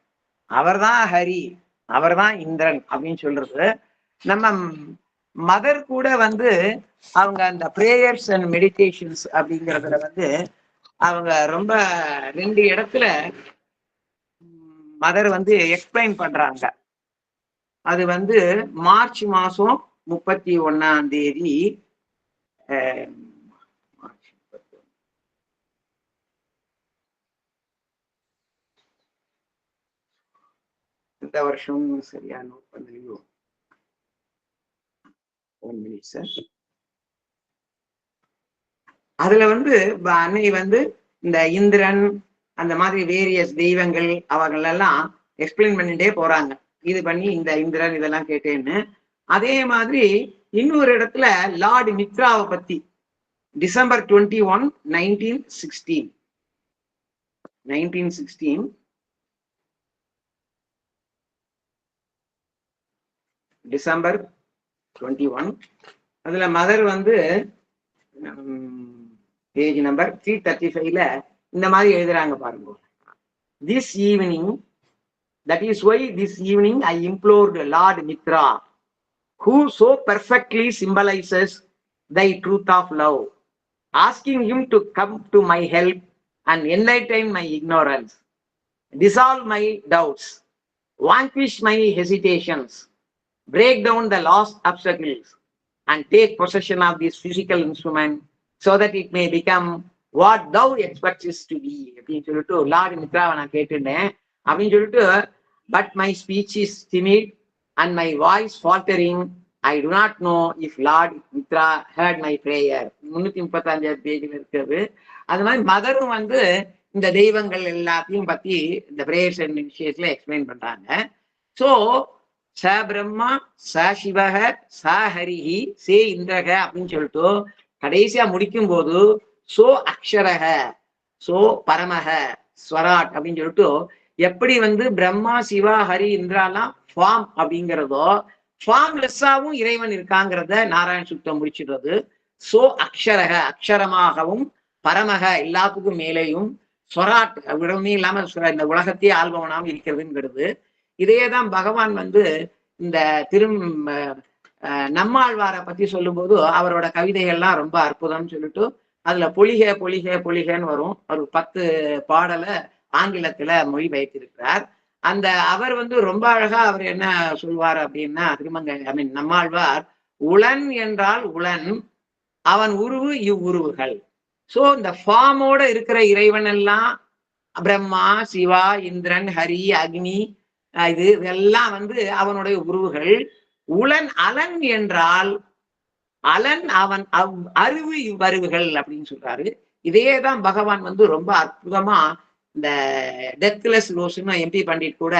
அவர்தான் ஹரி, அவர்தான் இந்திரன் அப்படின்னு சொல்றது. நம்ம மதர் கூட வந்து அவங்க அந்த பிரேயர்ஸ் அண்ட் மெடிடேஷன்ஸ் அப்படிங்கிறதுல வந்து அவங்க ரொம்ப 2 இடத்துல மதர் வந்து எக்ஸ்பிளைன் பண்றாங்க. அது வந்து மார்ச் மாசம் 31ஆம் தேதி இந்த வருஷம் சரியா நோட் பண்ணலையோ, 1 minute சார். அதுல வந்து அன்னை வந்து இந்த இந்திரன் அந்த மாதிரி வேரியஸ் தெய்வங்கள் அவங்களெல்லாம் எக்ஸ்பிளைன் பண்ணிட்டே போறாங்க. இது பண்ணி இந்த இந்திரன் இதெல்லாம் கேட்டேன்னு. அதே மாதிரி இன்னொரு இடத்துல லார்டு மித்ராவை பத்தி December 21, 1916 1916 டிசம்பர் 21. அதுல மதர் வந்து பேஜ் நம்பர் 335ல இந்த மாதிரி எழுதுறாங்க பாருங்க. This evening, that is why this evening I implored Lord Mitra, who so perfectly symbolizes thy truth of love, asking him to come to my help and enlighten my ignorance, dissolve my doubts, vanquish my hesitations, break down the lost obstacles, and take possession of this physical instrument so that it may become what thou expects it to be. அப்படின்னு சொல்லிட்டு Lord மித்ராவை நான் கேட்டுட்டேன் அப்படின்னு சொல்லிட்டு, but my speech is timid and my voice faltering. I do not know if Lord Mitra heard my prayer. 335 பேஜில் இருக்கிறது. அது மாதிரி மதரும் வந்து இந்த தெய்வங்கள் எல்லாத்தையும் பத்தி இந்த பிரேயர்ஸ் அண்ட் விஷயத்துல எக்ஸ்பிளைன் பண்றாங்க. ஸோ ச பிரம்மா ச சிவக ச ஹரிஹி சே இந்திரக அப்படின்னு சொல்லிட்டு கடைசியா முடிக்கும் போது சோ அக்ஷரக சோ பரமக ஸ்வராட் அப்படின்னு சொல்லிட்டு, எப்படி வந்து பிரம்மா சிவா ஹரி இந்திராலாம் ஃபார்ம் அப்படிங்கிறதோ, ஃபார்ம்லெஸ்ஸாவும் இறைவன் இருக்காங்கிறத நாராயண சுத்தம் முடிச்சிடுறது. சோ அக்ஷரக அக்ஷரமாகவும், பரமக எல்லாத்துக்கும் மேலேயும், ஸ்வராட் விடமே இல்லாம இந்த உலகத்தையே ஆள்பவனாகவும் இருக்கிறதுங்கிறது. இதையேதான் பகவான் வந்து இந்த நம்மாழ்வாரை பத்தி சொல்லும்போது அவரோட கவிதைகள்லாம் ரொம்ப அற்புதம்னு சொல்லிட்டு அதுல பொலிக பொலிக பொலிகன்னு வரும். ஒரு 10 பாடலை ஆங்கிலத்துல மொழிபெயர்த்திருக்கிறார். அந்த அவர் வந்து ரொம்ப அழகா அவர் என்ன சொல்வார் அப்படின்னா, நம்மாழ்வார், உளன் என்றால் உளன், அவன் உருவு இவ்வுருவுகள். சோ இந்த ஃபார்மோட இருக்கிற இறைவன் எல்லாம் பிரம்மா சிவா இந்திரன் ஹரி அக்னி இது இதெல்லாம் வந்து அவனுடைய உருவுகள். உளன் அலன் என்றால் அலன் அவன் அருவு இவ்வருவுகள் அப்படின்னு சொல்றாரு. இதேதான் பகவான் வந்து ரொம்ப அற்புதமா இந்த டெத்லெஸ் ரோஸ்ன்னு எம்பி பண்டிட் கூட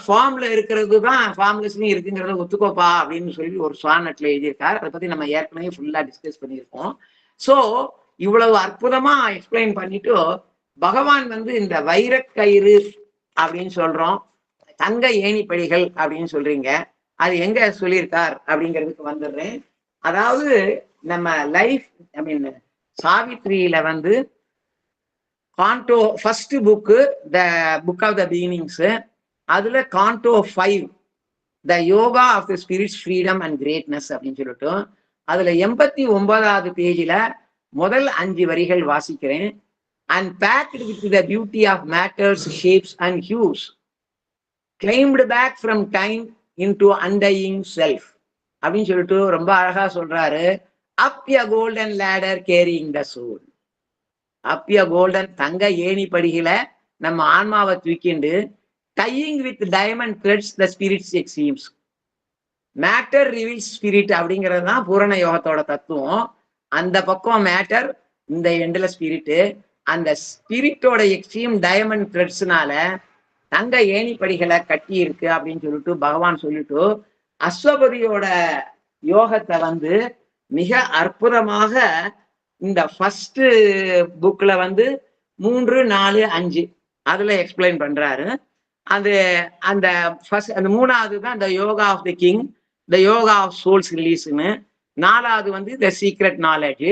ஃபார்ம்ல இருக்கிறது தான் ஃபார்ம்லெஸ்லயும் இருக்குங்கிறத ஒத்துக்கோப்பா அப்படின்னு சொல்லி ஒரு சானட்ல எழுதியிருக்காரு. அதை பத்தி நம்ம ஏற்கனவே ஃபுல்லா டிஸ்கஸ் பண்ணியிருக்கோம். ஸோ இவ்வளவு அற்புதமா எக்ஸ்பிளைன் பண்ணிட்டு பகவான் வந்து இந்த வைரக்கயிறு அப்படின்னு சொல்றோம், தங்க ஏணிப்படிகள் அப்படின்னு சொல்றீங்க, அது எங்க சொல்லியிருக்கார் அப்படிங்கிறதுக்கு வந்துடுறேன். அதாவது நம்ம லைஃப் சாவித்ரியில வந்து canto first book the book of the beginnings, அதுல canto 5 the yoga of the spirit's freedom and greatness அப்படின்னு சொல்லிட்டு அதுல 89வது பேஜில முதல் 5 வரிகள் வாசிக்கிறேன். And packed with the beauty of matter's shapes and hues, climbed back from time into undying self அப்படின்னு சொல்லிட்டு ரொம்ப அழகா சொல்றாரு. Up a golden ladder carrying the soul, up a golden தங்க ஏணி படிகளை நம்ம ஆன்மாவை தூக்கிண்டு, dyeing with diamond threads the spirit's extremes, matter reveals spirit அப்படிங்கிறது தான் பூரண யோகத்தோட தத்துவம். அந்த பக்கம் மேட்டர், இந்த எண்டுல ஸ்பிரிட்டு. அந்த ஸ்பிரிட்டோட எக்ஸ்ட்ரீம் டைமண்ட் த்ரெட்ஸ்னால தங்க ஏணிப்படிகளை கட்டி இருக்கு அப்படின்னு சொல்லிட்டு பகவான் சொல்லிட்டு அஸ்வபதியோட யோகத்தை வந்து மிக அற்புதமாக இந்த ஃபர்ஸ்ட் புக்ல வந்து 3, 4, 5 அதுல எக்ஸ்பிளைன் பண்றாரு. அது அந்த ஃபர்ஸ்ட் அந்த 3வது தான் the yoga of the king, the yoga of soul's ரிலீஸ்னு. 4வது வந்து த சீக்ரெட் நாலேஜ்.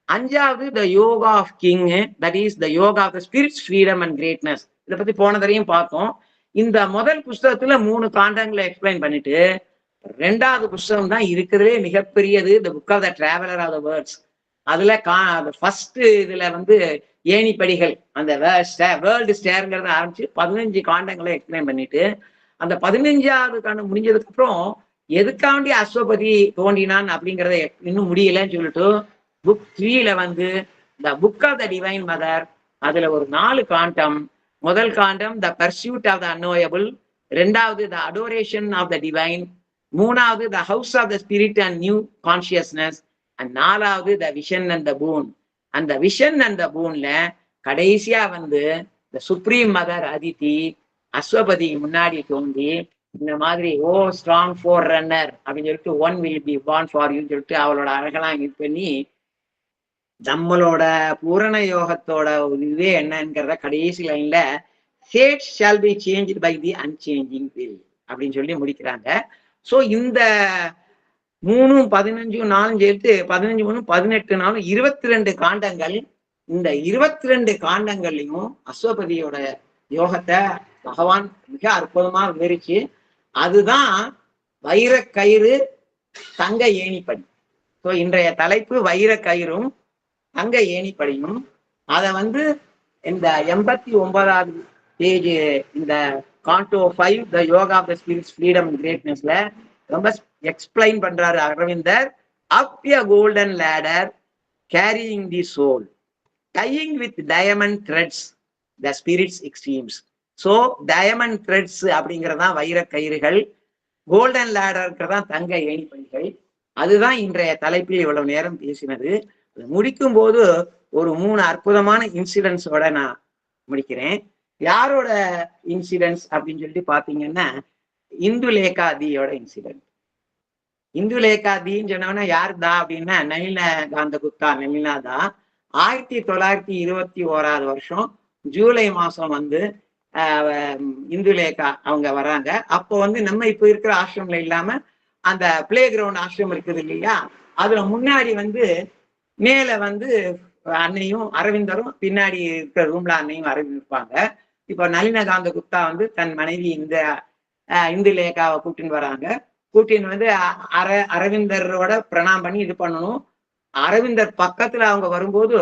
5வது the yoga of king, that is the yoga of the spirit's freedom and greatness. இதை பத்தி போன தரையும் பார்த்தோம். இந்த முதல் புஸ்தகத்துல 3 காண்டங்களை எக்ஸ்பிளைன் பண்ணிட்டு 2வது புஸ்தகம் தான் இருக்கிறதே மிகப்பெரியது, the book of the traveller of the worlds. அதுல ஃபர்ஸ்ட் இதுல வந்து ஏணிப்படிகள் அந்த வேர்ல்டு ஸ்டேருங்கிறத ஆரம்பிச்சு 15 காண்டங்களை எக்ஸ்பிளைன் பண்ணிட்டு அந்த 15வது காண்டம் முடிஞ்சதுக்கு அப்புறம் எதுக்காண்டி அஸ்வபதி தோன்றினான் அப்படிங்கிறத இன்னும் முடியலன்னு சொல்லிட்டு புக் 3ல வந்து the book of the divine mother, அதுல ஒரு 4 காண்டம். முதல் காண்டம் த பர்சியூட் ஆஃப் த அன்னோயபிள், 2வது the adoration of the divine, 3வது the house of the spirit and new consciousness, and 4வது த விஷன் அண்ட் த பூன். அந்த விஷன் அண்ட் த பூன்ல கடைசியா வந்து the supreme mother Aditi Ashwapati முன்னாடி தோன்றி இந்த மாதிரி ஓ ஸ்ட்ராங் ஃபோர் ரன்னர் அப்படின்னு சொல்லிட்டு 1 will be born for you சொல்லிட்டு அவளோட அழகெல்லாம் இது பண்ணி நம்மளோட பூரண யோகத்தோட இதுவே என்னங்கிறத கடைசி லைன்ல fate shall be changed by the unchanging will அப்படின்னு சொல்லி முடிக்கிறாங்க. ஸோ இந்த 3 15 4 சேர்த்து 15 3 18 நாளும் 22 காண்டங்கள். இந்த 22 காண்டங்கள்லையும் அஸ்வபதியோட யோகத்தை பகவான் மிக அற்புதமா விவரிச்சு, அதுதான் வைரக்கயிறு தங்க ஏணிப்படி. ஸோ இன்றைய தலைப்பு வைரக்கயிறும் தங்க ஏணிப்படியும். அதை இந்த 89வது பேஜ் இந்த canto 5 the yoga of the spirit's freedom கிரேட்னஸ்ல ரொம்ப எக்ஸ்பிளைன் பண்றாரு அரவிந்தர். Up a golden ladder carrying the soul, tying with diamond threads the spirit's extremes. So diamond threads அப்படிங்கிறதான் வைர கயிறுகள், கோல்டன் லேடர்ங்கிறதான் தங்க ஏணிப்படிகள். அதுதான் இன்றைய தலைப்பில் இவ்வளவு நேரம் பேசினது. முடிக்கும் போது ஒரு 3 அற்புதமான இன்சிடென்ட்ஸோட நான் முடிக்கிறேன். யாரோட இன்சிடென்ட்ஸ் அப்படின்னு சொல்லிட்டு பாத்தீங்கன்னா, இந்துலேகாதியோட இன்சிடென்ட். இந்துலேகாதின்னு சொன்னவனா யாருதா அப்படின்னா நளின காந்த குப்தா நளினா தான். 1921 வருஷம் ஜூலை மாசம் இந்துலேகா அவங்க வராங்க. அப்போ நம்ம இப்ப இருக்கிற ஆசிரமில் இல்லாம அந்த பிளே கிரவுண்ட் ஆசிரமம் இருக்குது இல்லையா, அதுல முன்னாடி மேல அன்னையும் அரவிந்தரும், பின்னாடி இருக்கிற ரூம்ல அன்னையும் அரவிந்த் இருப்பாங்க. இப்ப நளினகாந்த குப்தா தன் மனைவி இந்துலேகாவை கூட்டின்னு வராங்க. கூட்டின்னு அரவிந்தரோட பிரணாம் பண்ணி இது பண்ணணும். அரவிந்தர் பக்கத்துல அவங்க வரும்போது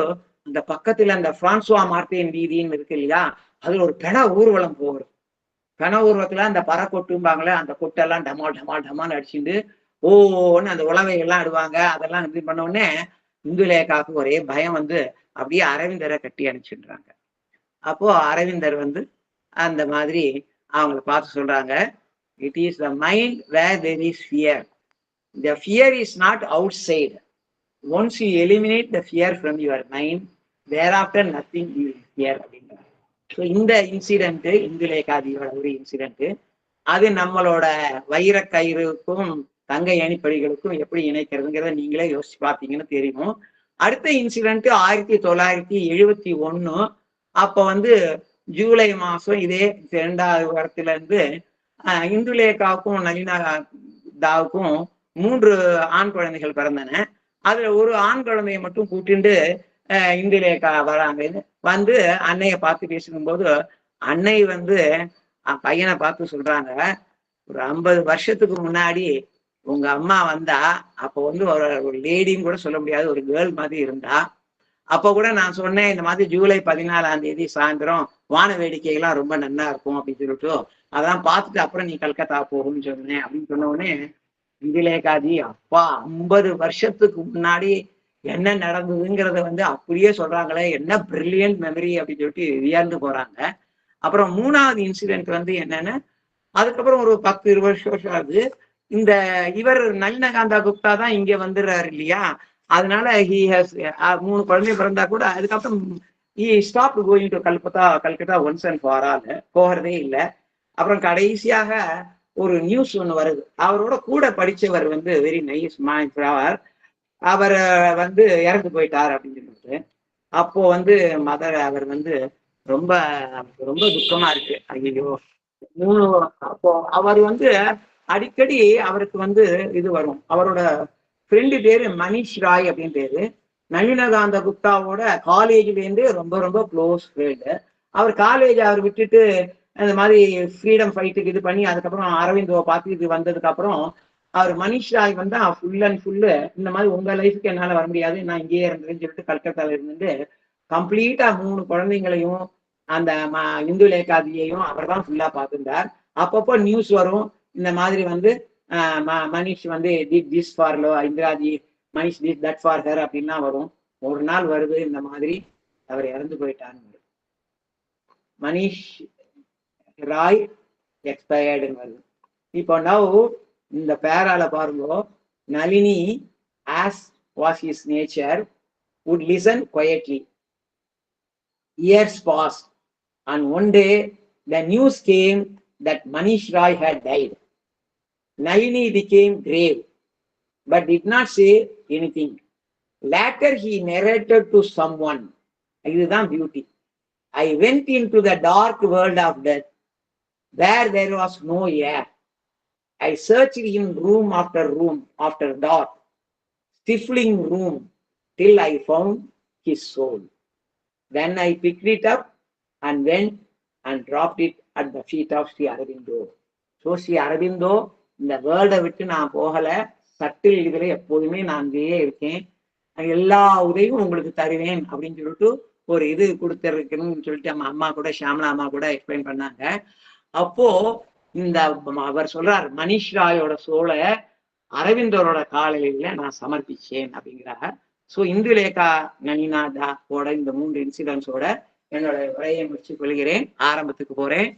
அந்த பக்கத்துல அந்த பிரான்சுவா மார்டின் வீதின்னு இருக்கு இல்லையா, அதுல ஒரு பெண ஊர்வலம் போகுது. பெண ஊர்வலத்துல அந்த பற கொட்டும்பாங்களே, அந்த கொட்டெல்லாம் டமால் டமால் டமால் அடிச்சுட்டு ஓன்னு அந்த உலவைகள்லாம் ஆடுவாங்க. அதெல்லாம் இது பண்ண உடனே இந்துலேகாவுக்கு ஒரே பயம் அப்படியே அரவிந்தரை கட்டி அனுப்பிச்சுடுறாங்க. அப்போ அரவிந்தர் அந்த மாதிரி அவங்கள பார்த்து சொல்றாங்க, it is the mind where there is fear. The fear is not outside. Once you eliminate the fear from your mind, thereafter nothing you will fear அப்படின்றாங்க. ஸோ இந்த இன்சிடென்ட் இந்துலேகாதியோட ஒரு இன்சிடென்ட். அது நம்மளோட வைரக்கயிறுக்கும் தங்க ஏணிப்படிகளுக்கும் எப்படி இணைக்கிறதுங்கிறத நீங்களே யோசிச்சு பார்த்தீங்கன்னு தெரியும். அடுத்த இன்சிடென்ட் 1971. அப்போ ஜூலை மாசம் இதே 2வது வாரத்துல இருந்து இந்துலேகாவுக்கும் நளினா தாவுக்கும் 3 ஆண் குழந்தைகள் பிறந்தன. அதுல ஒரு ஆண் குழந்தைய மட்டும் கூட்டிட்டு இந்துலேகா வராங்க. அன்னைய பார்த்து பேசும்போது அன்னை பையனை பார்த்து சொல்றாங்க, ஒரு 50 வருஷத்துக்கு முன்னாடி உங்க அம்மா வந்தா, அப்போ ஒரு லேடின்னு கூட சொல்ல முடியாது, ஒரு கேர்ள் மாதிரி இருந்தா. அப்ப கூட நான் சொன்னேன், இந்த மாதிரி ஜூலை 14ஆம் தேதி சாயந்தரம் வான வேடிக்கைகள்லாம் ரொம்ப நல்லா இருக்கும் அப்படின்னு சொல்லிட்டு, அதெல்லாம் பார்த்துட்டு அப்புறம் நீ கல்கத்தா போகும்னு சொன்னேன் அப்படின்னு சொன்ன உடனே இந்துலேகாதி, அப்பா 50 வருஷத்துக்கு முன்னாடி என்ன நடந்ததுங்கிறத அப்படியே சொல்றாங்களே, என்ன பிரில்லியன்ட் மெமரி அப்படின்னு சொல்லிட்டு வியர்ந்து போறாங்க. அப்புறம் 3வது இன்சிடென்ட் என்னன்னா, அதுக்கப்புறம் ஒரு 10-20 வருஷம் ஆகுது. இந்த இவர் நளினகாந்தா குப்தா தான் இங்க வந்துடுறாரு இல்லையா, அதனால ஹி ஹஸ் 3 குழந்தை பிறந்தா கூட அதுக்கப்புறம் he stop going to Calcutta once and for all, போகிறதே இல்லை. அப்புறம் கடைசியாக ஒரு நியூஸ் ஒண்ணு வருது, அவரோட கூட படிச்சவர் வெரி நைஸ் மாய்வர், அவர் இறந்து போயிட்டார் அப்படின்னு சொல்லிட்டு. அப்போ மதர் அவர் ரொம்ப ரொம்ப துக்கமா இருக்கு. ஐயோ 3. அப்போ அவர் அடிக்கடி அவருக்கு இது வரும். அவரோட ஃப்ரெண்டு பேரு மனிஷ் ராய் அப்படின்னு பேரு. நளினகாந்த குப்தாவோட காலேஜ்ல இருந்து ரொம்ப ரொம்ப க்ளோஸ் ஃப்ரெண்டு. அவர் காலேஜ் அவர் விட்டுட்டு இந்த மாதிரி ஃப்ரீடம் ஃபைட்டுக்கு இது பண்ணி அதுக்கப்புறம் அரவிந்தோவை பார்த்து இது வந்ததுக்கு அப்புறம் அவர் Manish Roy full and full இந்த மாதிரி உங்க லைஃபுக்கு என்னால வர முடியாது, நான் இங்கேயே இருந்தேன்னு சொல்லிட்டு கல்கத்தால இருந்து கம்ப்ளீட்டா 3 குழந்தைங்களையும் அந்த இந்துலேகாதியையும் அவர் தான் ஃபுல்லா பார்த்துருந்தார். அப்பப்போ நியூஸ் வரும், இந்த மாதிரி Manish did this for Indiraji, Manish did that for her அப்படின்லாம் வரும். ஒரு நாள் வருது, இந்த மாதிரி அவர் இறந்து போயிட்டாருன்னு. மனிஷ் ராய் எக்ஸ்பயர்டுன்னு வருது. இப்போ நவ் இந்த பேரால பாருங்க, Nalini as was his nature would listen quietly. Years passed and one day the news came that Manish Roy had died. Nalini became grave but did not say anything. Later he narrated to someone. இதுதான் beauty. I went into the dark world of death, where there was no air. I searched in room after dark, stifling room, till I found his soul. Then I picked it up and went and dropped it at the feet of Sri Aurobindo. So Sri Aurobindo, இந்த வேர்ல்டை விட்டு நான் போகல, subtle இதுல எப்போதுமே நான் அங்கேயே இருக்கேன், எல்லா உதவியும் உங்களுக்கு தருவேன் அப்படின்னு சொல்லிட்டு ஒரு இது கொடுத்துருக்குன்னு சொல்லிட்டு அம்மா கூட ஷியாமலா அம்மா கூட எக்ஸ்பிளைன் பண்ணாங்க. அப்போ இந்த அவர் சொல்றார், மனிஷ் ராயோட சோலை அரவிந்தரோட காலையில நான் சமர்ப்பிச்சேன் அப்படிங்கிறாங்க. ஸோ இந்துலேகா நளினாதாவோட இந்த 3 இன்சிடென்ட்ஸோட என்னோட உரையை முடிச்சு கொள்கிறேன். ஆரம்பத்துக்கு போறேன்.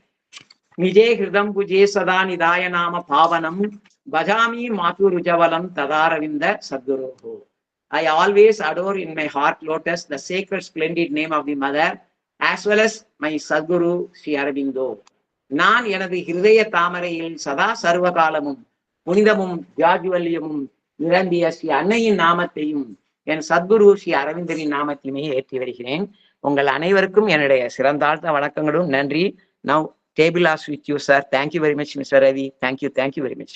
நிஜே ஹிருதம் புஜே சதா நிதாய நாம பாவனம் பஜாமி மாதுருஜவலம் ததாரவிந்த சத்குரோஹோ. I always adore in my heart lotus the sacred splendid name of the mother as well as my Sadguru Sri Aurobindo. நான் எனது ஹிருதய தாமரையில் சதா சர்வகாலமும் புனிதமும் ஜாஜ்வல்யமும் நிரம்பிய ஸ்ரீ அன்னையின் நாமத்தையும் என் சத்குரு ஸ்ரீ அரவிந்தரின் நாமத்தையுமே ஏற்றி வருகிறேன். உங்கள் அனைவருக்கும் என்னுடைய சிறந்தாழ்ந்த வணக்கங்களும் நன்றி. Now table is with you, sir. Thank you very much, Mr. Ravi. Thank you very much.